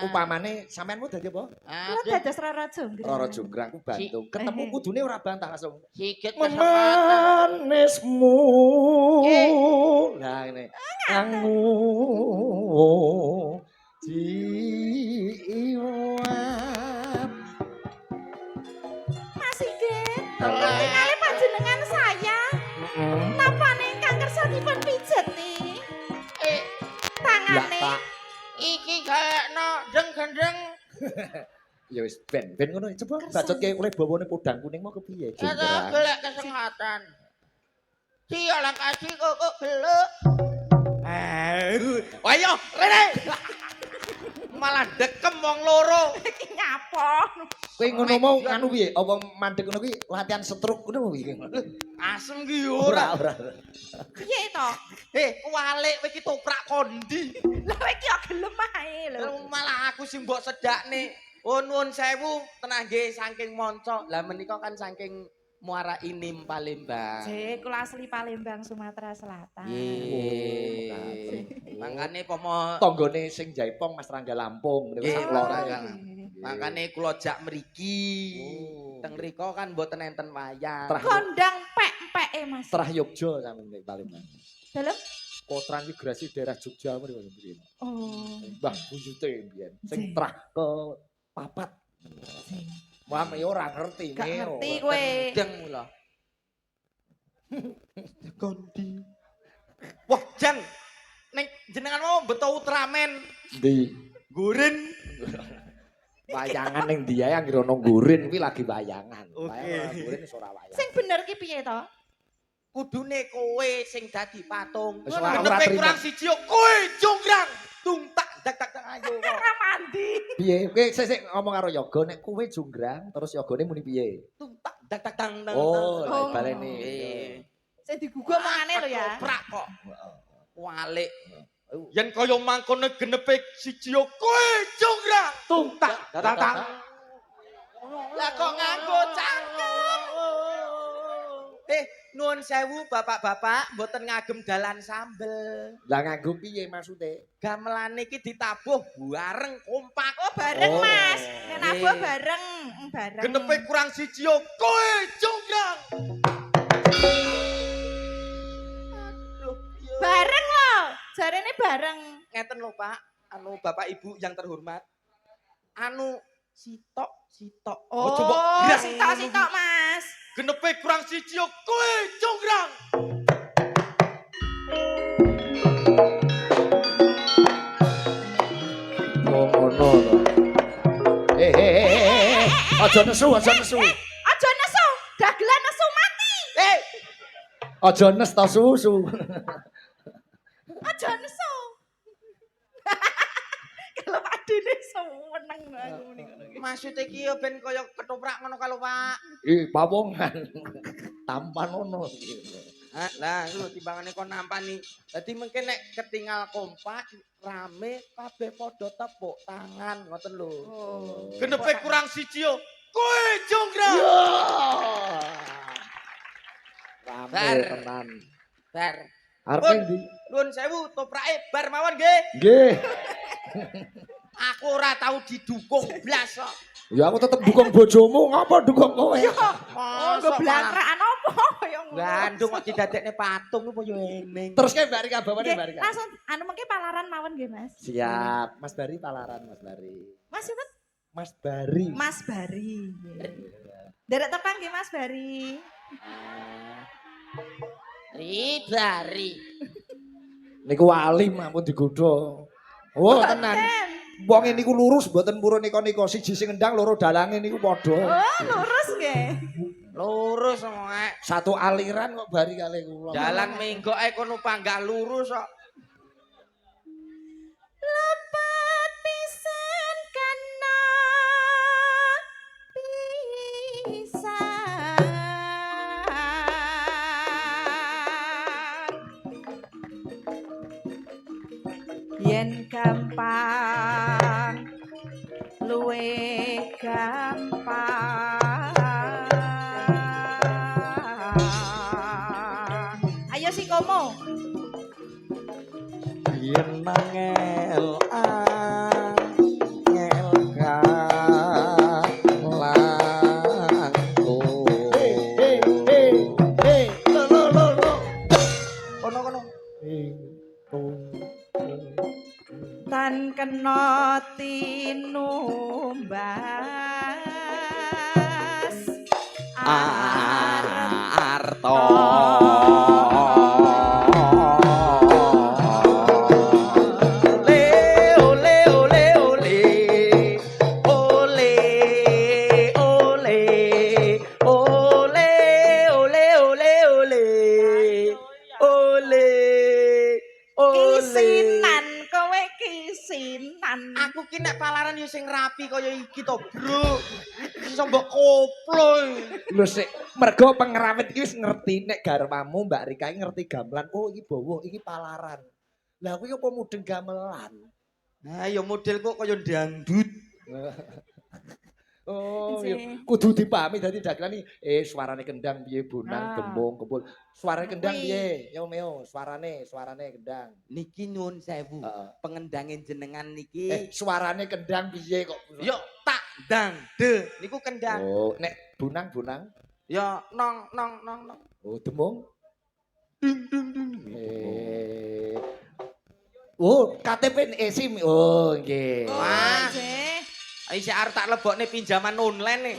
upamane sampeanmu dadi apa? Kula dados Roro Jonggrang. Roro Jonggrang ku Bandung. Ketemu kudune ora bantah langsung. Sikit kesempatan. Manismu. Lah ngene. Angu jiwa. Mas Sigit, Lah. tingale panjenengan saya. Napa ingkang kersa dipun pijeti? Eh, Lah Tangane. Pak. iki kayakno deng-gendeng. Ya wis ben ngono. Coba bacotke oleh bawane podang kuning mau kepiye? Ada Jonggrang. golek kesempatan. Dia lang kaji kok gelek. Ayo, Rene. Malah dekem wong loro. Iki nyapa? Kowe ngono mau anu piye? Apa mandek ngono kuwi latihan stroke ngono piye? Asem ki ora. Ora. Piye to? Kualik kowe iki toprak kondi. Lah kowe iki yo gelem ae lho. Malah aku sing mbok sedakne. Oh nuwun sewu, tenang nggih saking monco. Lah menika kan saking Muara Inim Palembang. Jek kula asli Palembang Sumatera Selatan. Nggih. Mangkane pomo Tanggane sing Jaipong Mas Rangga Lampung niku Nggih, sak Oh, loro. iya. Makane kula jak mriki. Oh. Teng mriko kan mboten enten wayang. Kondang pek-peke Mas. Terah Yogya sampeyan nek Palembang. Dalem? Potran iki grasi daerah Jogja mriki mriki. Oh. Mbah buyute mbiyen sing Jih. terah ke papat. Wah, ya ora ngerti. Gak Neo. ngerti kowe. Deng mula. Kondi. Wah, Jan. Ning jenengan mau beto Ultraman. Ndi? Gurin. Wayangan ning ndi ae anggere ana gurin kuwi lagi wayangan. Oke. Wayangan gurin wis ora wayangan. Sing bener ki piye to? Kudune kowe sing dadi patung. Wis ora Genepe trima. kurang siji yo kowe jonggrang. Tungtak dak ayo. Ora mandi. Piye? Kowe sik ngomong karo Yoga nek kowe jonggrang terus Yogane muni piye? Tungtak dak tang. Oh, Oh. baleni. Sing diguguk mangane lho ya. Prak kok. Walik. Yen kaya mangkone genepe siji yo kowe jonggrang. Tungtak dak tang. Lah kok nganggo cangkem. Nuwun sewu bapak-bapak, mboten ngagem dalan sambel. Lah nganggo piye maksude? Gamelane iki ditabuh bareng kompak. Oh, bareng Oh. Mas. Nek nabuh Nggih. bareng, bareng. Genepe kurang siji yo kowe jonggrang. Aduh, piye. Bareng lho. Jarene bareng. Ngeten lho Pak, anu Bapak Ibu yang terhormat. Anu sitok. Oh, coba gerak. sitok-sitok Mas. Genepe kurang siji yo kowe jonggrang. Oh ngono to. Aja nesu, aja nesu. Aja nesu, dagelan nesu mati. Aja nes ta susu. Aja nesu. Kalau adine seneng aku muni ngono iki. Maksudnya ki ya ben kaya ketoprak ngono kalau Pak. Pawongan. Tampan ono. Lah lho timbangane kon nampani. Dadi mungkin nek ketinggal kompak rame kabeh padha tepuk tangan ngoten lho. Oh. Genepe kurang siji yo. Kowe Jonggra. Rame Bar. tenan. Bar. Arep Pun. ndi? Nuwun sewu toprake bar mawon nggih. Nggih. Aku ora tau didukung blas kok. Ya aku tetep dukung bojomu, ngapa dukung kowe? Oh, nggo blantrakan apa kaya ngono. Gandung kok didadekne patung apa yo eneng. Terus ke Mbak Rika bawane Nggih, Mbak Rika. langsung anu mengke palaran mawon nggih, Mas. Siap, Mas Bari palaran Mas Bari. Mas sinten? Mas Bari. Mas Bari. Derek tekan nggih Mas Bari. Ridari. Niku wali ampun digodho. Oh, tenan. Wong niku lurus mboten purun nika-nika siji sing ngendang loro dalange niku padha. Oh, lurus nggih. Lurus ngek. Satu aliran kok bari kali kula. Jalan menggok ae kono panggah lurus kok. Lepat pisan kana pisan yen gampang luwe gampang ayo si komo Yen nangel angel kalangku. Hey, lo. Kono. tan kena tinumbas Arto. kisinan kowe kisinan Aku ki nek palaran yo sing rapi kaya iki to, Bro. Iso mbok koplo. Lho sik, mergo pengrawit iki wis ngerti nek garwamu Mbak Rika iki ngerti gamelan. Oh iki bowo, iki palaran. Lah kuwi apa mudeng gamelan? Nah, ya model kok kaya dangdut. Oh, Sih. iya. Kudu dipahami dadi dagelan suarane kendang piye bonang Ah. gembung kempul. Suarane kendang Kuwi. piye? Yo meo, suarane kendang. Niki nyuwun sewu. Heeh. Pengendange jenengan niki. Suarane kendang piye kok? Yo tak dang de. Niku kendang. Oh, nek bonang. Yo nong. Oh, demung. Oh, KTP SIM. Oh, nggih. Wah. Nggih. Iki arep tak lebokne pinjaman online nih.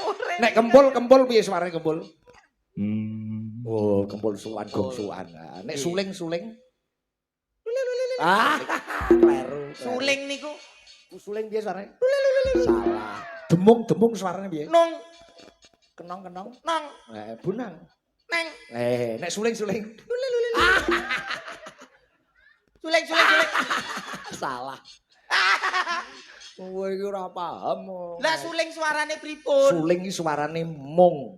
Urip. Nek kempul piye suarane kempul? Oh, kempul suwan gong suwan. Nah, nek suling. Ah, kleru. Suling niku Suling piye suarane? Salah. Demung suarane piye? nong Kenong. nong Bunang. neng Nek suling. suling. Salah. Kowe iki ora paham. Lah suling suarane pripun? Suling iki suarane mung.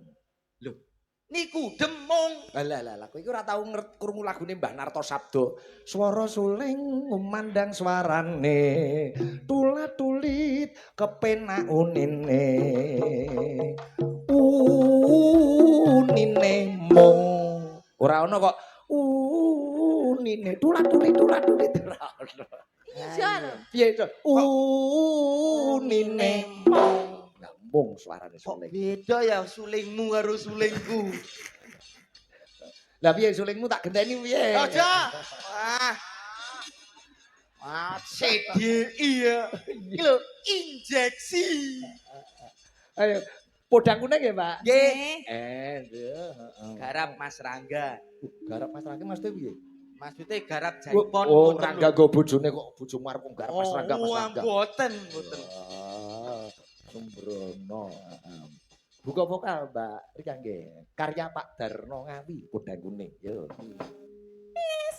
Niku demung. Lah, kowe iki ora tau krungu lagune Mbah Narto Sabdo. Swara suling ngumandang suarane, tulat-tulit kepenak unine. Unine mung. Ora ono kok unine tulat-tulit ora ono. Iya. Piye to? Unine mung. Lah mung suarane Kok suling. beda ya sulingmu karo sulingku. Lah piye sulingmu tak genteni piye? Aja. Wah, CDI ya. Iki lho, injeksi. Ayo, podang kuning ya, Pak? Nggih. Heeh. Garap Mas Rangga. Garap Mas Rangga Mas piye? Maksudnya garap jaipon. Oh, ngoten Rangga lho. go bojone kok bojomu arep garap Mas Rangga Mas Oh, Rangga. mboten. Ah, sembrono. Buka vokal, Mbak Rika nggih. Karya Pak Darno Ngawi, podang kuning. Yo.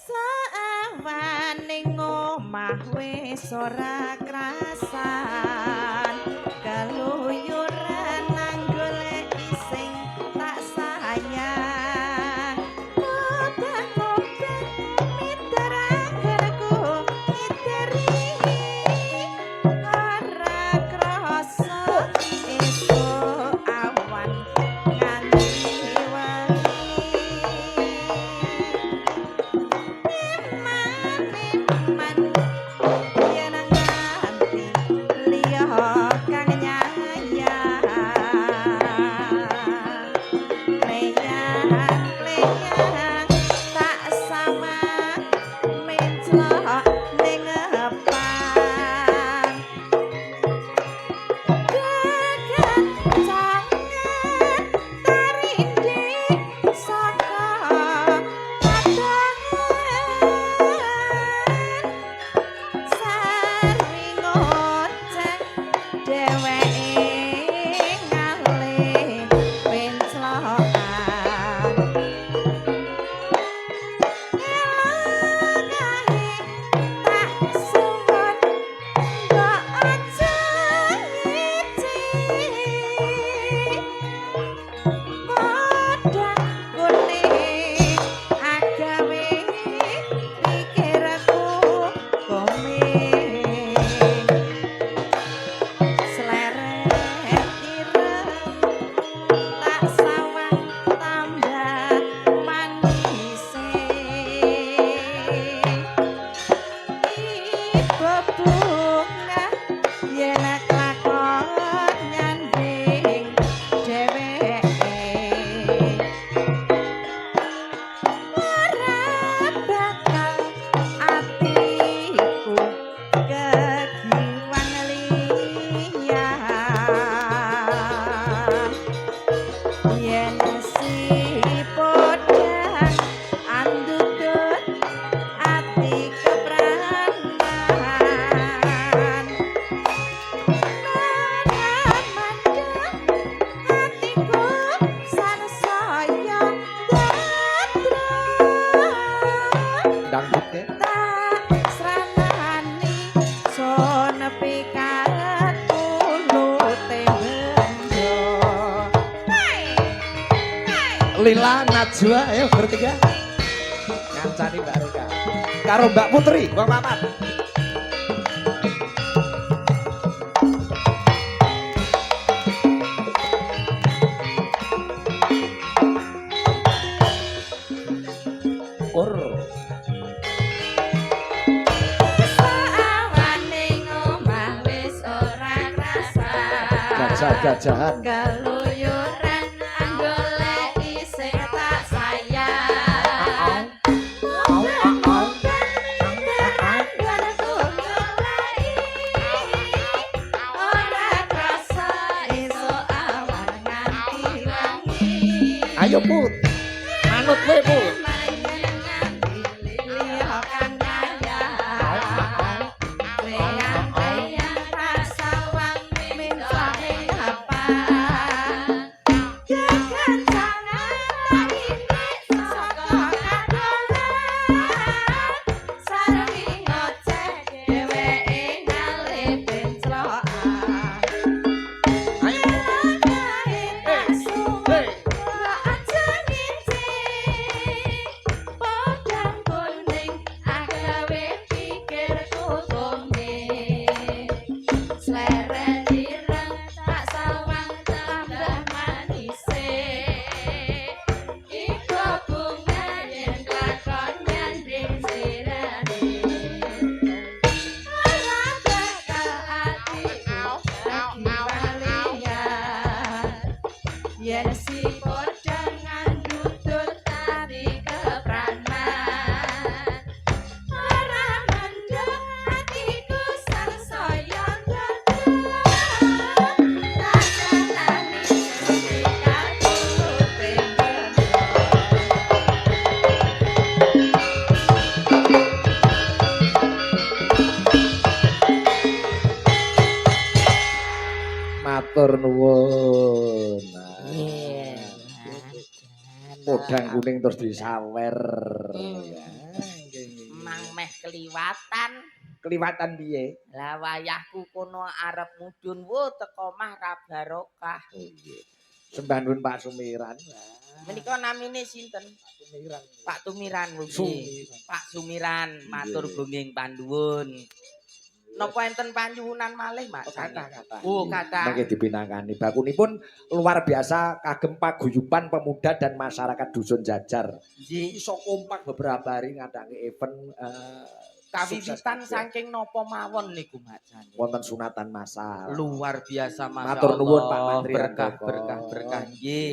Saat awan ning omah wis ora krasan kaluyuran nang goleki sing tak sayang obah-obah miterakerku miteri ora krasa esuk awan nganti wengi Dangdutnya Lila Najwa ayo bertiga ngancani Mbak Rika karo Mbak Putri Bang Mamat Ur gajah-gajahan keluyuran goleki sing tak sayang ayo Put manut kowe Put yen si padha ngandhut tari kepranan ora mendung atiku sansaya ndaduk tak senani sesikaku pengen matur nuwun podang kuning terus disawer. Mang meh keliwatan. Keliwatan piye? Lah wayahku kono arep mudhun wo teko omah ra barokah. Oh nggih. Sembah nuwun Pak Sumiran. Menika namine sinten? Sumiran. Pak Tumiran nggih. Sumiran. Pak Sumiran matur Nggih. gunging panduwun. Napa enten panjuwunan malih, Mak? Kata-kata. Oh, kata. Mangke dipinangani. Bakunipun luar biasa kagem paguyuban pemuda dan masyarakat dusun Jajar. Nggih. Iso kompak beberapa hari ngadangi event Kawiwitan sukses kabeh. saking napa mawon niku, Mak Jani? Wonten sunatan massal. Luar biasa Masya Matur nuwun Pak Allah. Mantri Berkah, Handoko. berkah nggih.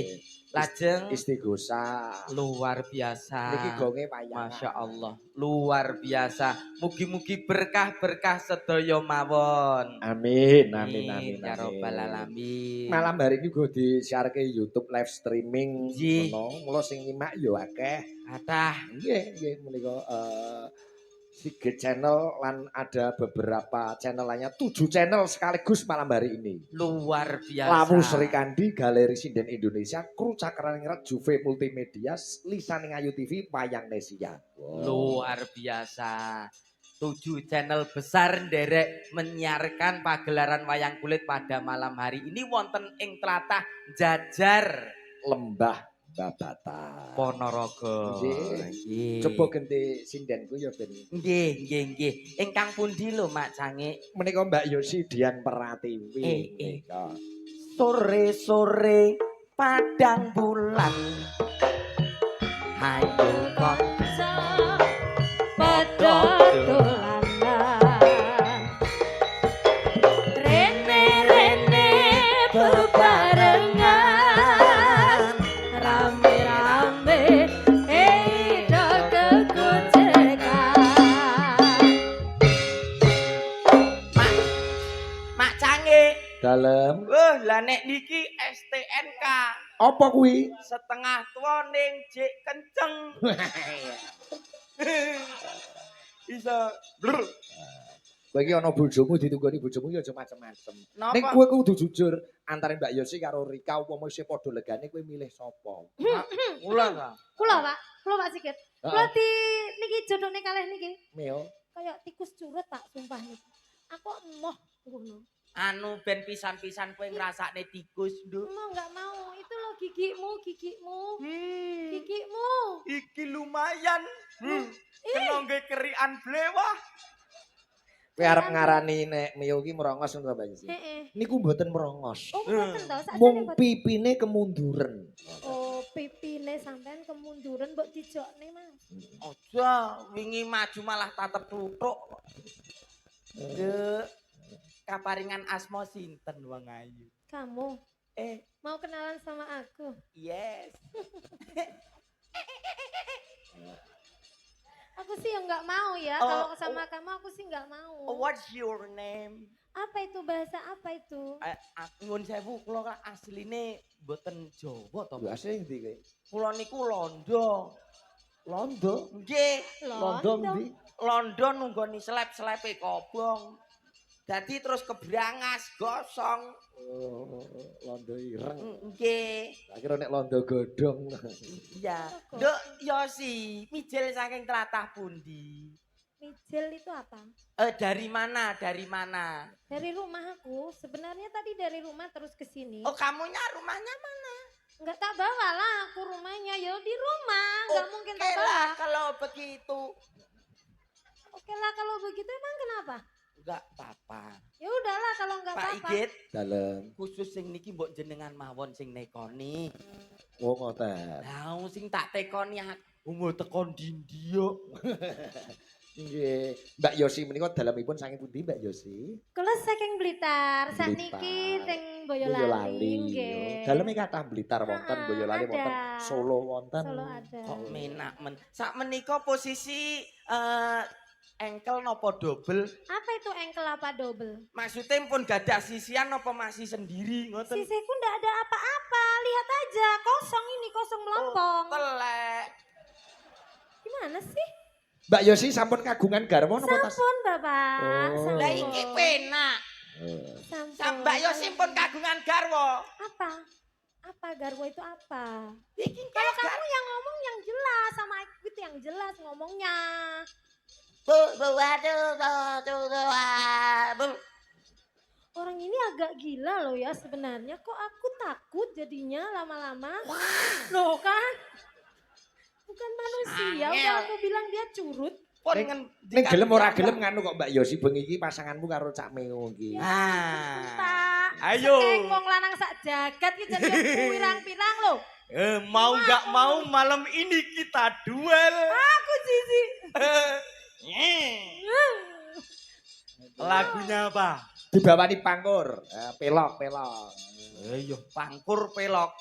Lajeng Istighosa. luar biasa. Niki gonge wayangan. Masya Allah, luar biasa. Mugi-mugi berkah-berkah sedaya mawon. Amin, amin, amin, Ya amin. Rabbal Alamin. Malam hari ini gue disiarke YouTube live streaming. Nggih. Mula sing nyimak yo akeh. Kathah. Nggih menika Siget channel lan ada beberapa channel lainnya 7 channel sekaligus malam hari ini. Luar biasa. Lawu Sri Kandi, Galeri Sinden Indonesia, Kru Cakraningrat, Juve Multimedia, Lisaning Ayu TV, Wayang Nesia. Luar biasa. 7 channel besar nderek menyiarkan pagelaran wayang kulit pada malam hari ini wonten ing tlatah Jajar Lembah Babata. Ponorogo. Nggih. Coba ganti sindenku ya ben. Nggih. Ingkang pundi lho Mak Cange? Menika Mbak Yosi Dian Peratiwi. Menika. Sore-sore padang bulan. Hayu kon Padha dolanan rene-rene bebarengan rame-rame do kegocekan. Mak Cange. Dalem. Lah nek niki STNK Apa kuwi? setengah tua ning jek kenceng. Bisa blur. Kowe iki ana bojomu ditunggoni bojomu ya aja macem-macem. Napa? Ning kowe kudu jujur antara Mbak Yosi karo Rika upama isih padha legane kowe milih sapa? Ulah ta. Kula Pak Sigit. Kula Heeh. di niki jodhone kalih niki. Meo. Kayak tikus curut tak sumpah niki. Aku emoh ngono. Anu ben pisan-pisan kowe ngrasakne tikus, Nduk. Mau nggak mau, itu loh gigimu. Gigimu. Iki lumayan. Kena ngge kerian blewah. Kowe arep ngarani nek Meo ki merongos ngono Mbak Yosi. Heeh. Niku mboten merongos. Oh, mboten to, sakjane Mung mboten. pipine kemunduran. Oh, pipine sampean kemunduran mbok dijokne, Mas. Aja wingi maju malah tatep tutuk. Nduk. Kaparingan asma sinten wong ayu? Kamu mau kenalan sama aku? Yes. Aku sih yang nggak mau ya. Oh, Kalau sama kamu aku sih nggak mau. What's your name? Apa itu bahasa apa itu? Nyuwun sewu kula kan asline mboten Jawa to. Lho asli ndi kowe? Kula niku Londo. Londo. Nggih, Londo ndi? Londo nunggoni selep-selepe kobong. Dadi terus kebrangas gosong. Oh, Londo ireng. Nggih. Tak kira nek Londo godhong. Iya. Nduk Yosi, mijil saking tlatah pundi? Mijil itu apa? Dari mana? Dari mana? Dari rumah aku. Sebenarnya tadi dari rumah terus ke sini. Oh, kamunya rumahnya mana? Enggak tak bawa lah aku rumahnya. Ya di rumah. Enggak mungkin tak Oke bawa. lah kalau begitu. Oke lah kalau begitu emang kenapa? Enggak apa-apa. Ya udahlah kalau enggak Pak apa-apa. Igit, Dalem. khusus sing niki mbok jenengan mawon sing nekoni. Oh ngoten. Lah sing tak tekoni aku tekon dindi yo. Nggih. Mbak Yosi menika dalemipun saking pundi Mbak Yosi? Kula saking Blitar, Blitar. sakniki teng Boyolali. Boyolali nggih. Daleme kathah Blitar wonten, Ah, Boyolali ada. wonten, Solo wonten. Solo ada. Kok menak men. Sak menika posisi engkel nopo double? Apa itu engkel apa double? Maksudnya pun gadah sisian apa masih sendiri ngoten? Sisiku ndak ada apa-apa, lihat aja kosong ini kosong melompong. Telek. Gimana sih? Mbak Yosi sampun kagungan garwa napa tas? Sampun Bapak. Oh. Lah iki penak. Sampun. Sampai Yosi pun kagungan garwa. Apa? Apa garwo itu apa? Iki Kalau kamu yang ngomong yang jelas sama aku itu yang jelas ngomongnya. Orang ini agak gila loh ya sebenarnya. Kok aku takut jadinya lama-lama? Loh kan? Bukan manusia, udah aku bilang dia curut. Pon Ning gelem ora gelem nganu kok Mbak Yosi bengi iki pasanganmu karo Cak Meo iki. Tak. Ayo. Sekeng wong lanang sak jagat iki jadi pirang-pirang loh. Mau nggak mau malam ini kita duel. Aku jijik. Lagunya apa? Dibawani pangkur, pelok. Ayo, pangkur pelok.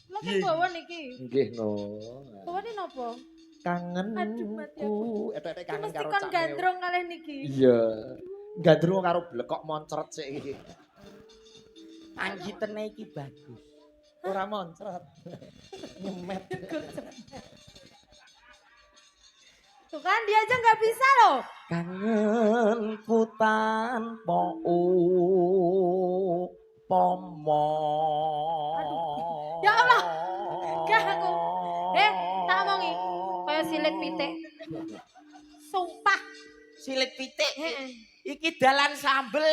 Lo kan bawa niki. Nggih no. Bawa ini nopo? Aduh, mati Kangenku. Etek kangen Mesti karo kon Cak Meo. gandrung kalih niki. Iya. Gandrung karo blekok moncret sik iki. Anggitene iki bagus. Ora moncret. Nyemet. Tuh kan dia aja nggak bisa loh. Kangenku tanpa pomo. Ya Allah. Gak aku. Tak omongi. Kaya silit pitik. Sumpah. Silit pitik. Heeh. Iki dalan sambel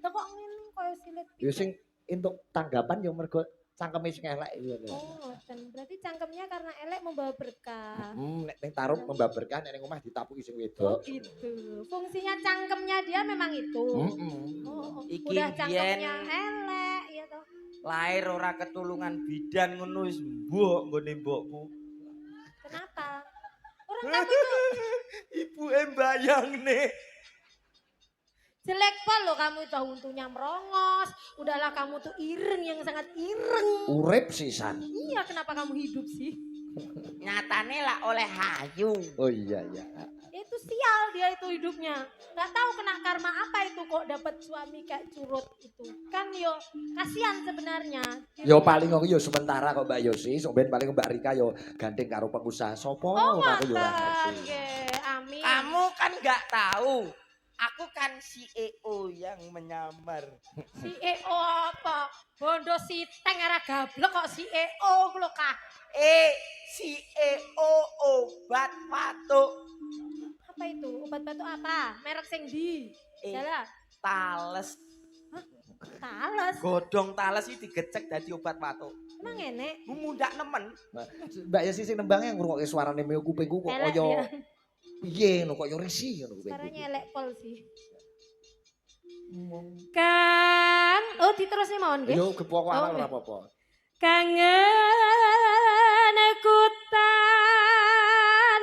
Lah kok ngene kaya silit pitik. Yo sing entuk tanggapan yo mergo cangkeme sing elek iya. Oh, ngoten. Berarti cangkemnya karena elek membawa berkah. Nek ning taruh membaberkan nek ning omah ditapuki sing Oh wedok. gitu. Fungsinya cangkemnya dia memang itu. Oh, Iki udah biyen cangkemnya elek ya toh. lahir ora ketulungan bidan ngono wis mbok nggone mbokku. Kenapa? Orang kamu itu Ibu mbayangne. jelek pol loh kamu itu untunya merongos. Udahlah kamu tuh ireng yang sangat ireng. Urip sisan. Iya kenapa kamu hidup sih? Nyatane lah oleh hayu. Oh iya. Itu sial dia itu hidupnya. Gak tahu kena karma apa itu kok dapat suami kayak curut itu. Kan yo kasihan sebenarnya. Yo paling aku yo sementara kok Mbak Yosi, sok ben paling Mbak Rika yo gandeng karo pengusaha sopo Oh aku yo ora mantan, ngerti. amin. Kamu kan nggak tahu. Aku kan CEO yang menyamar. CEO apa? Bondo siteng arah gablek kok CEO lho kah? CEO obat batuk. Apa itu? Obat batuk apa? Merek sing di? Jala. Tales. Tales. Godong tales iki digecek dadi obat batuk. Emang enek? Mundak nemen. Mbak Yosi sing nembangnya ngrungokke suarane meo kupingku kok Elek kaya dia. piye ngono kok yo risih ngono kupingku. Suaranya elek pol sih. Kang, oh diterusnya mawon nggih. Yo gepok Oh, ora nggih. apa-apa. Kangen kutan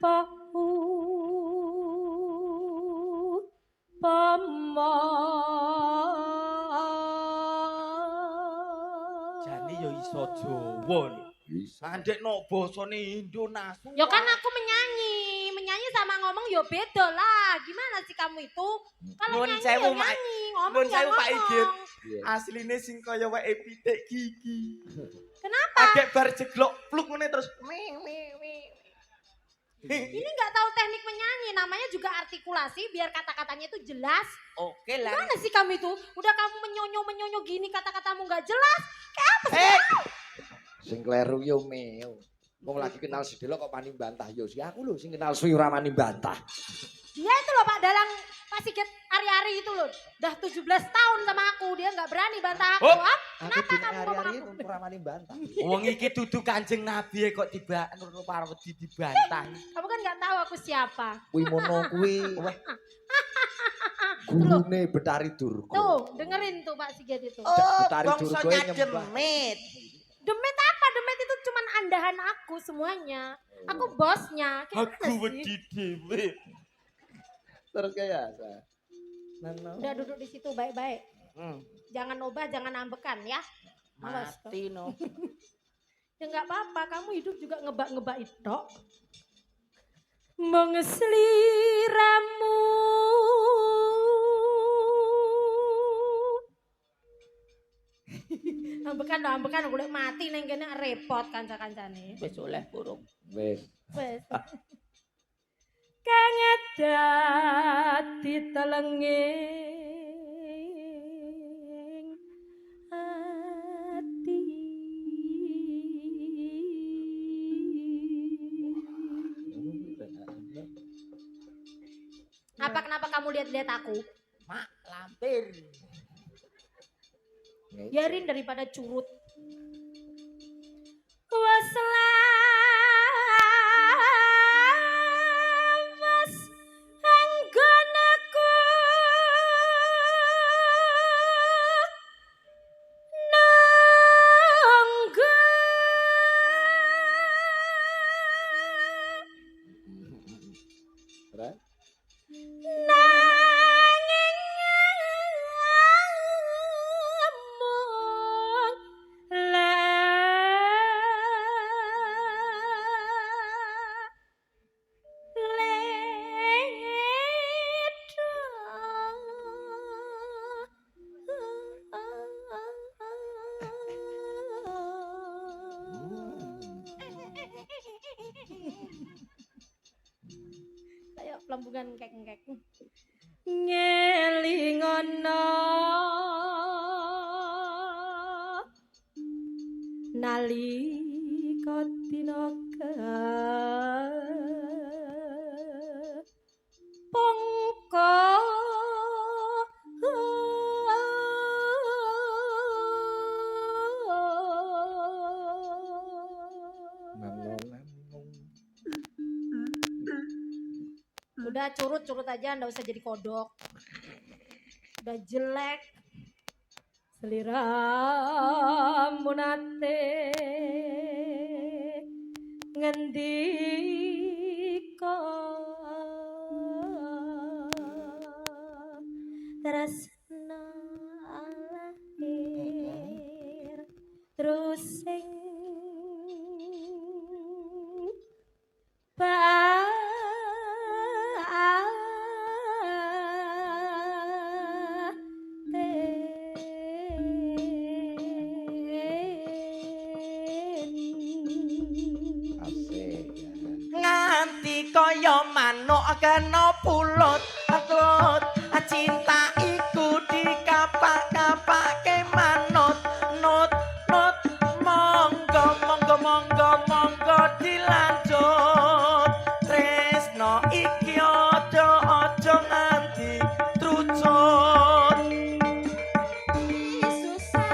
pomo. Jane yo iso Jawa nih. Sandekno basane Indonesia. Ya kan aku menyanyi sama ngomong yo beda lah. Gimana sih kamu itu? Kalau Nun nyanyi sewu, yo Mak. nyanyi, ngomong Nun ya sewu, Pak ngomong. Igit. Iya. Asline sing kaya wae pitik gigi. Kenapa? Agek bar jeglok pluk ngene terus. Ini nggak tahu teknik menyanyi, namanya juga artikulasi biar kata-katanya itu jelas. Oke lah. Gimana sih kamu itu? Udah kamu menyonyo gini kata-katamu nggak jelas. Kayak apa sih? Sing kleru yo meo. Wong lagi kenal sedelo kok pani bantah yo. Si aku lho sing kenal suwi ora mani bantah. Dia itu loh Pak Dalang Pak Sigit Ari-Ari itu loh. Udah 17 tahun sama aku, dia nggak berani bantah aku. Oh. Ah, Aku kenapa dene kamu ngomong hari-hari aku? ora mani bantah. Wong iki dudu Kanjeng Nabi kok tiba Nurul Parwedi dibantah. Kamu kan nggak tahu aku siapa. Kuwi mono kuwi. Gurune Betari Durga. Tuh, dengerin tuh Pak Sigit itu. Oh, Betari Durga bangsonya nyembah. demit. Demit apa? Demit itu cuman andahan aku semuanya. Aku bosnya. Gimana Aku sih? wedi dhewe. Terus kayak Nano. Udah duduk di situ baik-baik. Hmm, Jangan obah, jangan ambekan ya. Awas, toh. mati no. Ya nggak apa-apa, kamu hidup juga ngebak-ngebak itu. Mengesliramu. ambekan golek mati neng kene repot kanca-kancane. Wis oleh burung. Wis. Wes. Kang dadi telenging ati. Kenapa kamu lihat-lihat aku? Mak lampir. Biarin daripada curut. Waslamas anggonaku nonggo Ora? nanging amung kayak pelambungan kek-kek ngelingono nalika tinaka pongko udah curut aja, nggak usah jadi kodok. Udah jelek. Seliramu nate ngendika tresna lahir terus sing nganti kaya manuk kena pulut atlut cinta iku dikapak-kapake manut nut nut monggo dilanjut tresno iki aja nganti trucut susah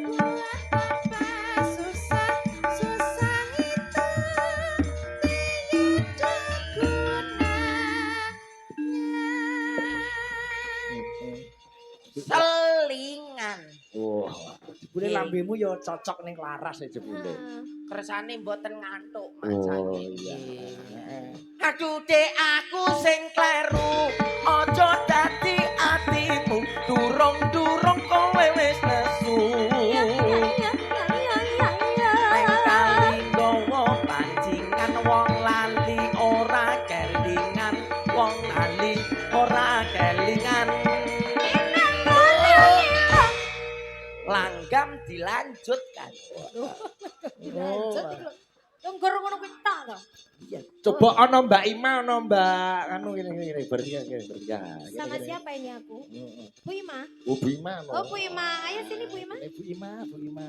buat apa susah itu selingan Wah, jebule lambemu ya cocok ning laras ya jebule. kersane mboten ngantuk Oh macane iya. aduh dek aku sing kleru aja dadi atimu durung kowe wis nesu neng kali nggawa pancingan wong lali ora kelingan wong lali ora kelingan langgam dilanjutkan Dilanjut iki lho. Yang goro ngono kuwi tok to. Coba ana Mbak Ima, ana Mbak anu ngene bertiga. Sama siapa ini aku? Bu Ima. Bu Ima. Oh Bu Ima, ayo sini Bu Ima. Bu Ima.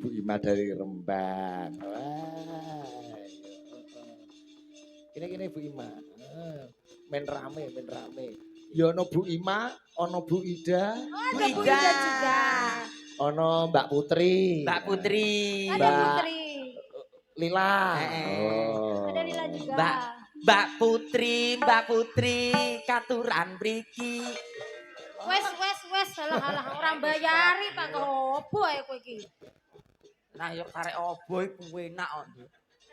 Bu Ima dari Rembang. Wah. Gini Bu Ima. Men rame. Ya ana Bu Ima, ana Bu Ida, Oh, ada Bu Ida juga. ana Mbak Putri. Mbak Putri Ada Putri. Lila. Ada Lila juga. Mbak Putri katuran mriki Wes alah orang bayari Pak opo ae kowe iki. nah yo karek obo iku enak kok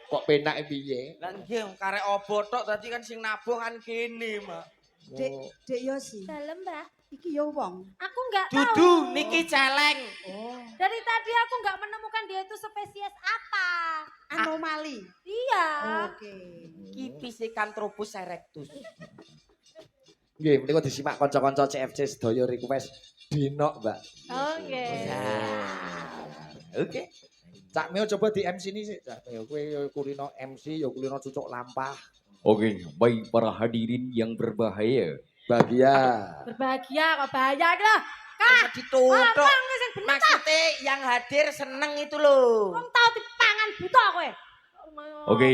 Kok penake piye? lah nggih karek obo tok dadi kan sing nabung kan kene mak Dek Yosi, Dalem, Mbak. iki ya wong. Aku nggak tahu. dudu niki celeng Dari tadi aku nggak menemukan dia itu spesies apa. Anomali. Iya. Oke. iki Pithecanthropus erectus Nggih, menika disimak kanca-kanca CFC sedaya request dinok, Mbak. Oke. oke Cak Meo coba di MC ini sih, Cak Meo. Kowe kulino MC, ya kulino cucuk lampah. Oke, baik para hadirin yang berbahaya. Bahagia. Berbahagia kok bahaya dah. Kak ditutup Abang sing bener ta. maksudnya yang hadir seneng itu loh Wong tau dipangan buta kowe. Oke,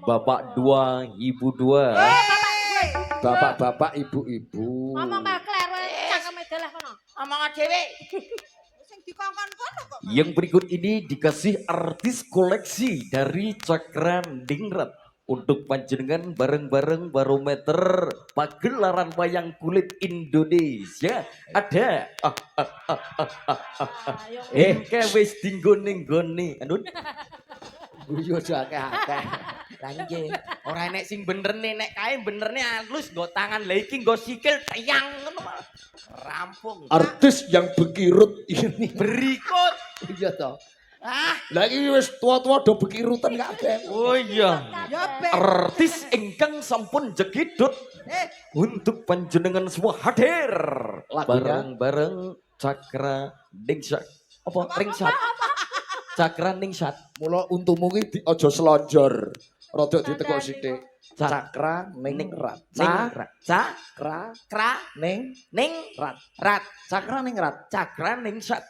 Bapak 2, Ibu 2. Bapak gue. Bapak-bapak, ibu-ibu. Ngomong Mbak Claire wae cangkeme deleh kono. Ngomong dhewe. Sing dikongkon kono kok. Yang berikut ini dikasih artis koleksi dari Cakra Ningrat untuk panjenengan bareng-bareng barometer pagelaran wayang kulit Indonesia. Ada engke wis dinggone-nggone anun Guyu aja akeh-akeh. Lah nggih, ora enek sing bener nek kae benerne halus nggo tangan, lah iki nggo sikil teyang ngono malah. Rampung. Artis yang bekirut ini. Berikut. Iya toh. Ah, Lah iki wis tua-tua do bekirutan kabeh. oh iya, Ya be. artis ingkang sampun jegidut untuk panjenengan semua hadir Lagunya? bareng-bareng Cakra Ningsat. Apa Ringsat? Cakra Ningsat. Mula untumu ki aja slonjor. Rada ditekuk sithik. Cakra Ningrat. Ningrat. Cakra Kra Ning ning Rat. rat. Cakra Ningrat. Cakra Ningsat.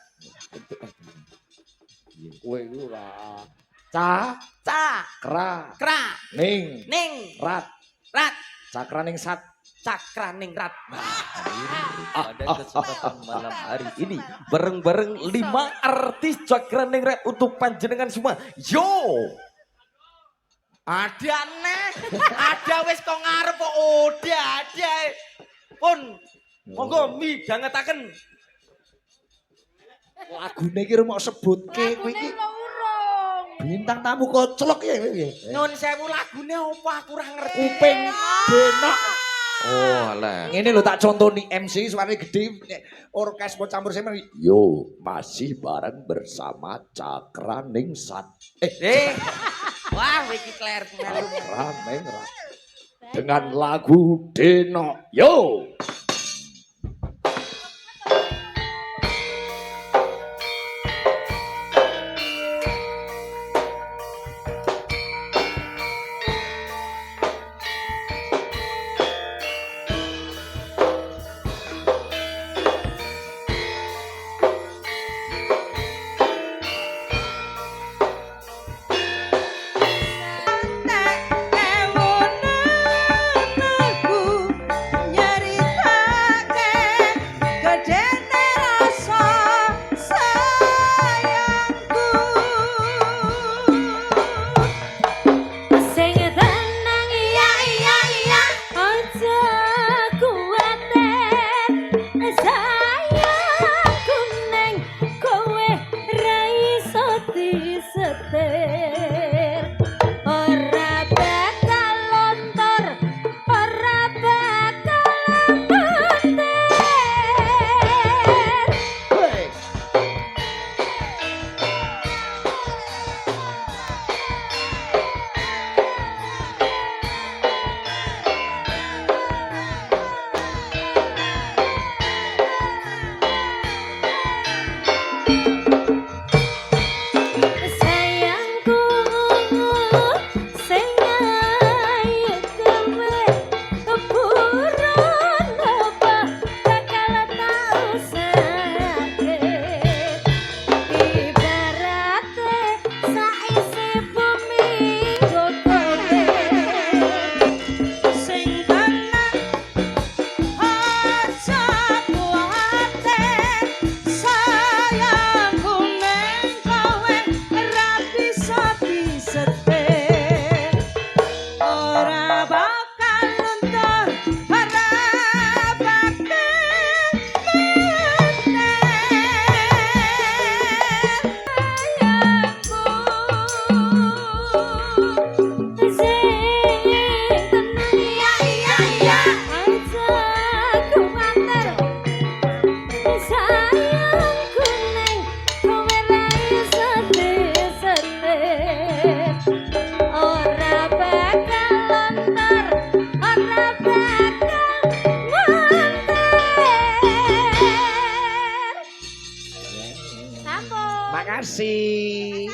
Kowe iku ora. Ca Cakra kra Ning ning Rat. rat. Cakra Ningsat. Cakra ning rat. Pada kesempatan malam hari ini bareng-bareng 5 artis Cakra Ningrat untuk panjenengan semua. Yo, Ada neh. Ada wis kok ngarep kok ada. Pun monggo midhangetaken. Lagune iki rumok sebutke kowe iki. Lagune lho urung. Bintang tamu koclok ya kowe. Nyun sewu lagune apa aku ora ngerti. Kuping benok. oh alah. Ngene lho tak contoni MC suarane gede orkes mau campur semen. Yo, masih bareng bersama Cakra Ningsat. Wah, iki Claire melu. Cakra Ningrat. Dengan lagu Denok. Yo. Sing tenang iya iya iya aja kuatir sayangku neng kowe ra iso disetir ora bakal lontor ora bakal mentir sayangku sing ayu kowe keburon apa bakal tak usahake ibarate saisi bumi kowe sing tenang aja kuatir sayangku neng kowe ra bisa disetir ora bakal luntur ora bakal mentir sing tenang iya iya iya aja kuatir sayangku neng kowe ra iso disetir ora bakal lontar ora bakal mentir sampun Makasih.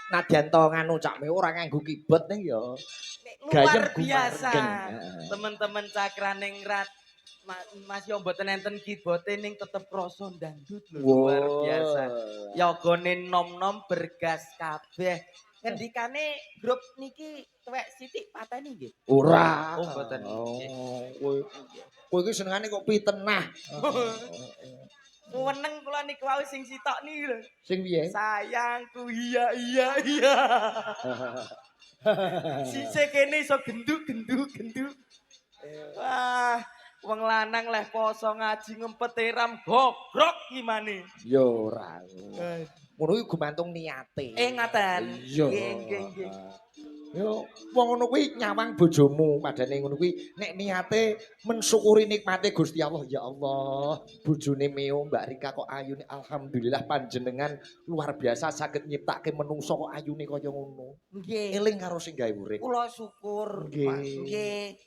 Nadyan to nganu cak me ora nganggo keyboard ning ya. Gayem Luar biasa. gumareng. Teman-teman Cakra Ningrat. Mas yo mboten enten kibote ning tetep rasa dangdut lho luar biasa. Yogone nom-nom bergas kabeh. ngendikane grup niki tuwek sithik pateni nggih. Ora. Oh, mboten. Oh, kowe iki senengane kok pitenah. Weneng kula niku wau sing sitok niki lho. Sing piye? Sayangku iya. Sise kene iso genduk. Wah, wong lanang leh poso ngaji ngempet ram gogrok gimane. Ya ora. Ngono iki gumantung niate. Ngaten. Iya. Nggih. Yo, wong ngono kuwi nyawang bojomu, padane ngono kuwi nek niate mensyukuri nikmate Gusti Allah. Ya Allah, bojone Meo Mbak Rika kok ayune alhamdulillah panjenengan luar biasa saged nyiptake menungso kok ayune kaya ngono. Nggih. Eling karo sing gawe urip. Kula syukur, Pak. Nggih.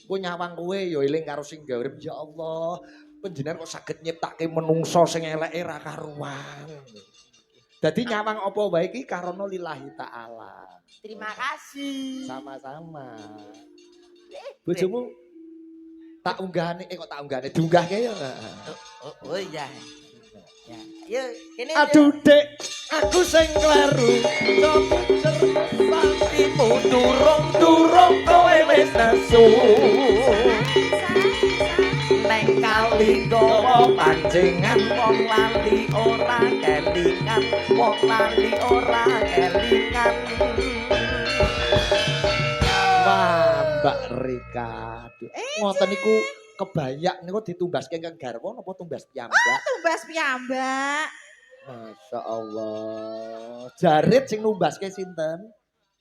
Kuwi nyawang kowe ya eling karo sing gawe urip. Ya Allah, panjenengan kok saged nyiptake menungso sing eleke ra karuan. Dadi nyawang apa wae iki karena lillahi taala. Terima kasih. Sama-sama. Bojomu tak unggahane kok tak unggahane diunggahke ya. Oh iya. Ya, yuk kene. Aduh Dek, aku sing kleru. Sampimu durung kowe wis nesu. Neng kali gowo panjenengan wong lali ora kelingan, wong lali ora kelingan. Wah, Mbak Rika. Ngoten niku kebayak niku ditumbaske kang garwa napa tumbas piyambak? Tumbas piyambak. Masya Allah. Jarit sing numbaske sinten?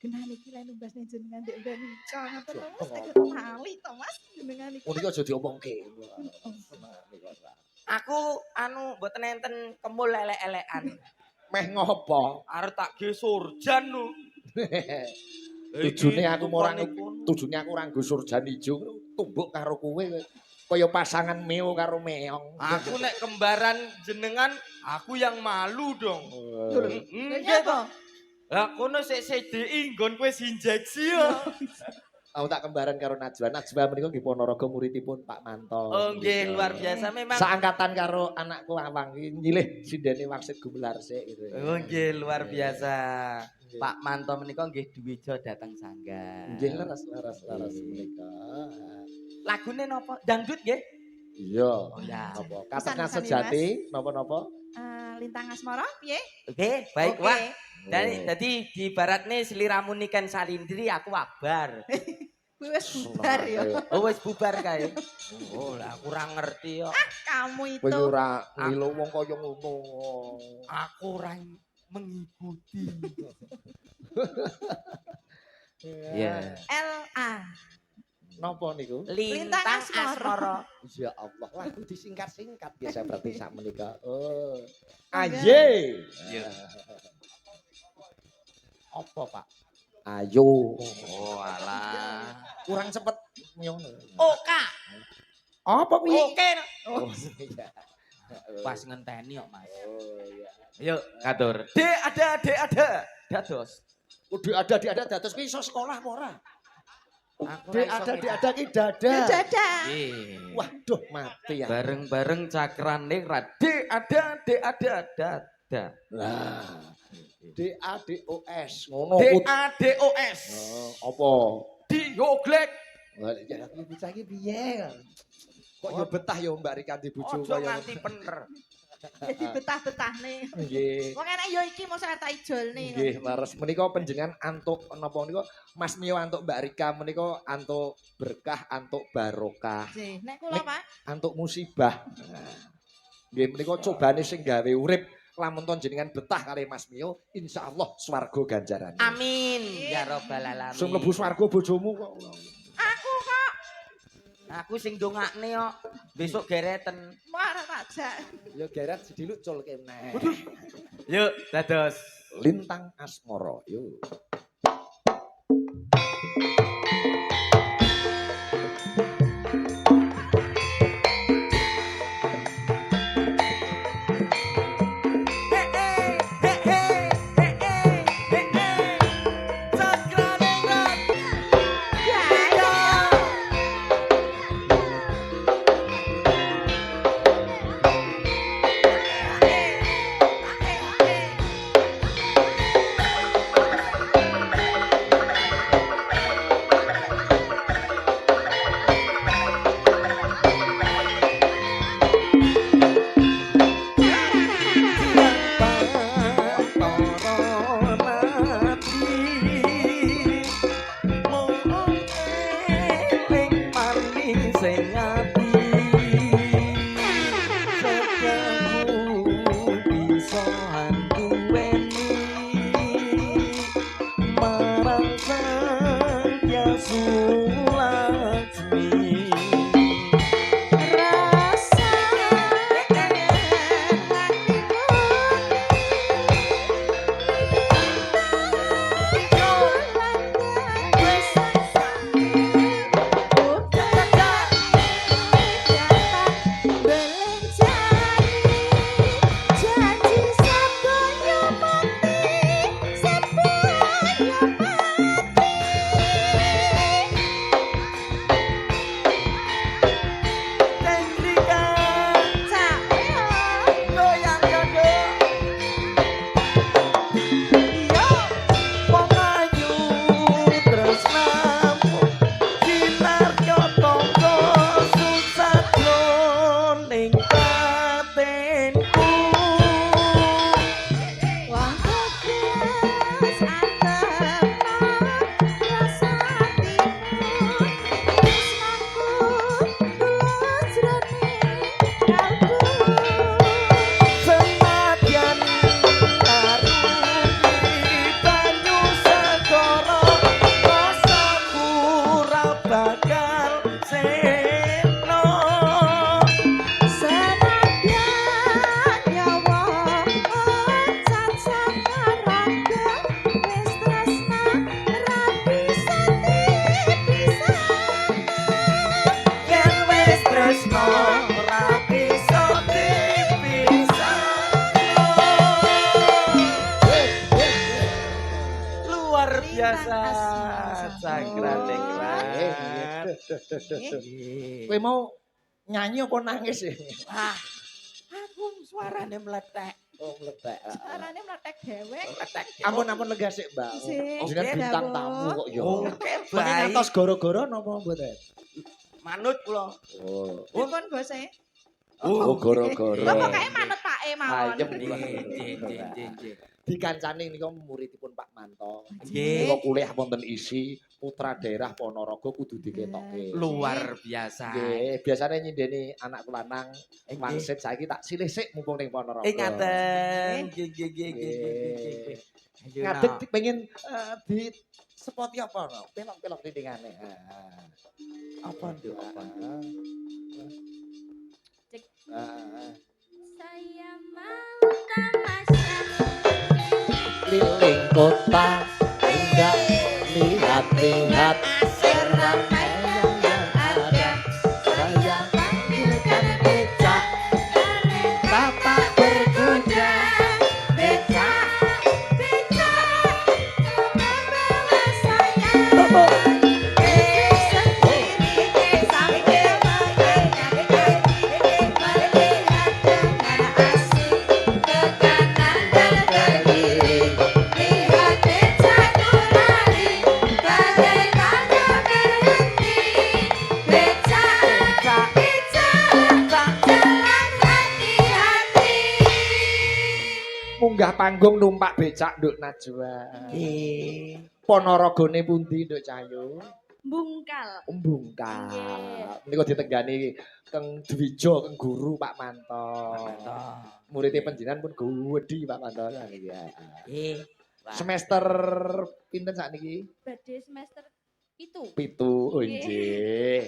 Genah niki lek numbas jenengan ndek Mbak Nika ngoten lho Mas. Oh. Tek mali to Mas jenengan niki. Ngono iki aja diomongke. Aku mboten enten kemul elek-elekan. Meh ngopo? Arep tak ge surjan lho. Tujune aku ora nggo surjan ijo tumbuk karo kowe kaya pasangan Meo karo Meong. Aku nek kembaran jenengan, aku yang malu dong. Nggih to. Lah kono sik CDI nggon kowe injeksi ya. Aku tak kembaran karo Najwa. Najwa menika nggih Ponorogo muridipun Pak Manto. Oh nggih luar biasa memang. Seangkatan karo anakku Awang iki nyilih sindene Wangsit Gumelar sik gitu. Oh nggih luar biasa. Pak Manto menika nggih duwijo dateng sangga. Nggih leres menika. Lagune napa? Dangdut nggih? Iya. Oh ya. Napa? Katanya sejati napa-napa? Lintang asmara piye? Oke, baik Oke. wah. Dadi di baratne sliramu niken salindri aku wabar. Kuwi wis bubar ya. Oh wis bubar kae. Oh lah kurang ngerti yo. Kamu Kowe itu. ora ngilo wong kaya ngono. Aku ora mengikuti. Ya. LA. Napa niku? Lintang asmara. Ya Allah, lagu disingkat-singkat biasa berarti sak menika. Oh. Aye. Iya. Apa, Pak? Ayo. Oh alah. Kurang cepet ngono. Oka. Apa kuwi? Oke. Oh iya. Pas ngenteni kok, Mas. Oh iya. Yuk, katur. Dek ada. Dados. Udah ada dados kuwi iso sekolah apa ora? Aku Dek ada ki dada. Dadah. Nggih. Waduh mati ya. Bareng-bareng cakrane ra. Dek ada dada. Lah. DADOS ngono. DADOS. Oh, apa? Dioglek. Wah, ya iki bocah iki piye? Kok yo betah yo Mbak Rika di bojo Ojo kaya nganti bener. Jadi betah-betahne. nggih. Wong enek yo iki mosok tak ijolne. Nggih, leres menika panjenengan antuk napa menika Mas Mio antuk Mbak Rika menika antuk berkah, antuk barokah, Nggih, nek kula Pak. antuk musibah. Nggih menika cobane sing gawe urip lamun ton jenengan betah kali Mas Mio, insyaallah swarga ganjarane. Amin ya robbal alamin. Sing mlebu swarga bojomu kok. Aku kok Aku sing dongakne kok besok gereten. marah tajak. Ya geret sediluk culke meneh. Yuk, dados. Lintang asmara. Yo. biasa. Cangkrat-cangkrat. Kowe mau nyanyi apa nangis ya? Wah, aku suarane meletek. Oh, meletak. Suarane meletek dewek. Ampun lega sik, Mbak. Sik, Jenengan bintang Mbak. tamu kok ya. Oke, Mungkin baik. ngantos goro-goro napa mboten? Manut kula. Oh. Pripun bose? Oh, goro-goro. Lah pokoke manut pake mawon. Ayem. Nggih. Dikancani nika muridipun Pak Manto. Nggih. Kula kuliah wonten isi putra daerah Ponorogo kudu diketoke. Luar biasa. Nggih, biasane nyindeni anakku lanang Nggih. mangsit saiki tak silih sik mumpung ning Ponorogo. Ngaten. Nggih. Ayo, Ngadeg no. pengen di sepoti apa no? Pelok-pelok titingane. Apa nduk? Apa? Saya mau tamasya. Keliling kota enggak lihat-lihat Keramaian yang ada. Saya panggilkan becak. bapak berkuda. Becak, becak, membawa saya. Sendiri sambil melihat dengan asik ke kanan dan ke kiri. Lihat becakku lari, bagaikan berhenti. Becak, becak, jalan hati-hati. Munggah panggung numpak becak Nduk Najwa. Ponorogone pundi Nduk Cayu? Bungkal. Bungkal. Nggih. Niku diteggani Kang Dwijo, Kang Guru Pak Manto. Muridé panjenengan pun gedhi Pak Manto. Nggih. Semester pinten sakniki? Badhe semester itu. 7. Oh nggih.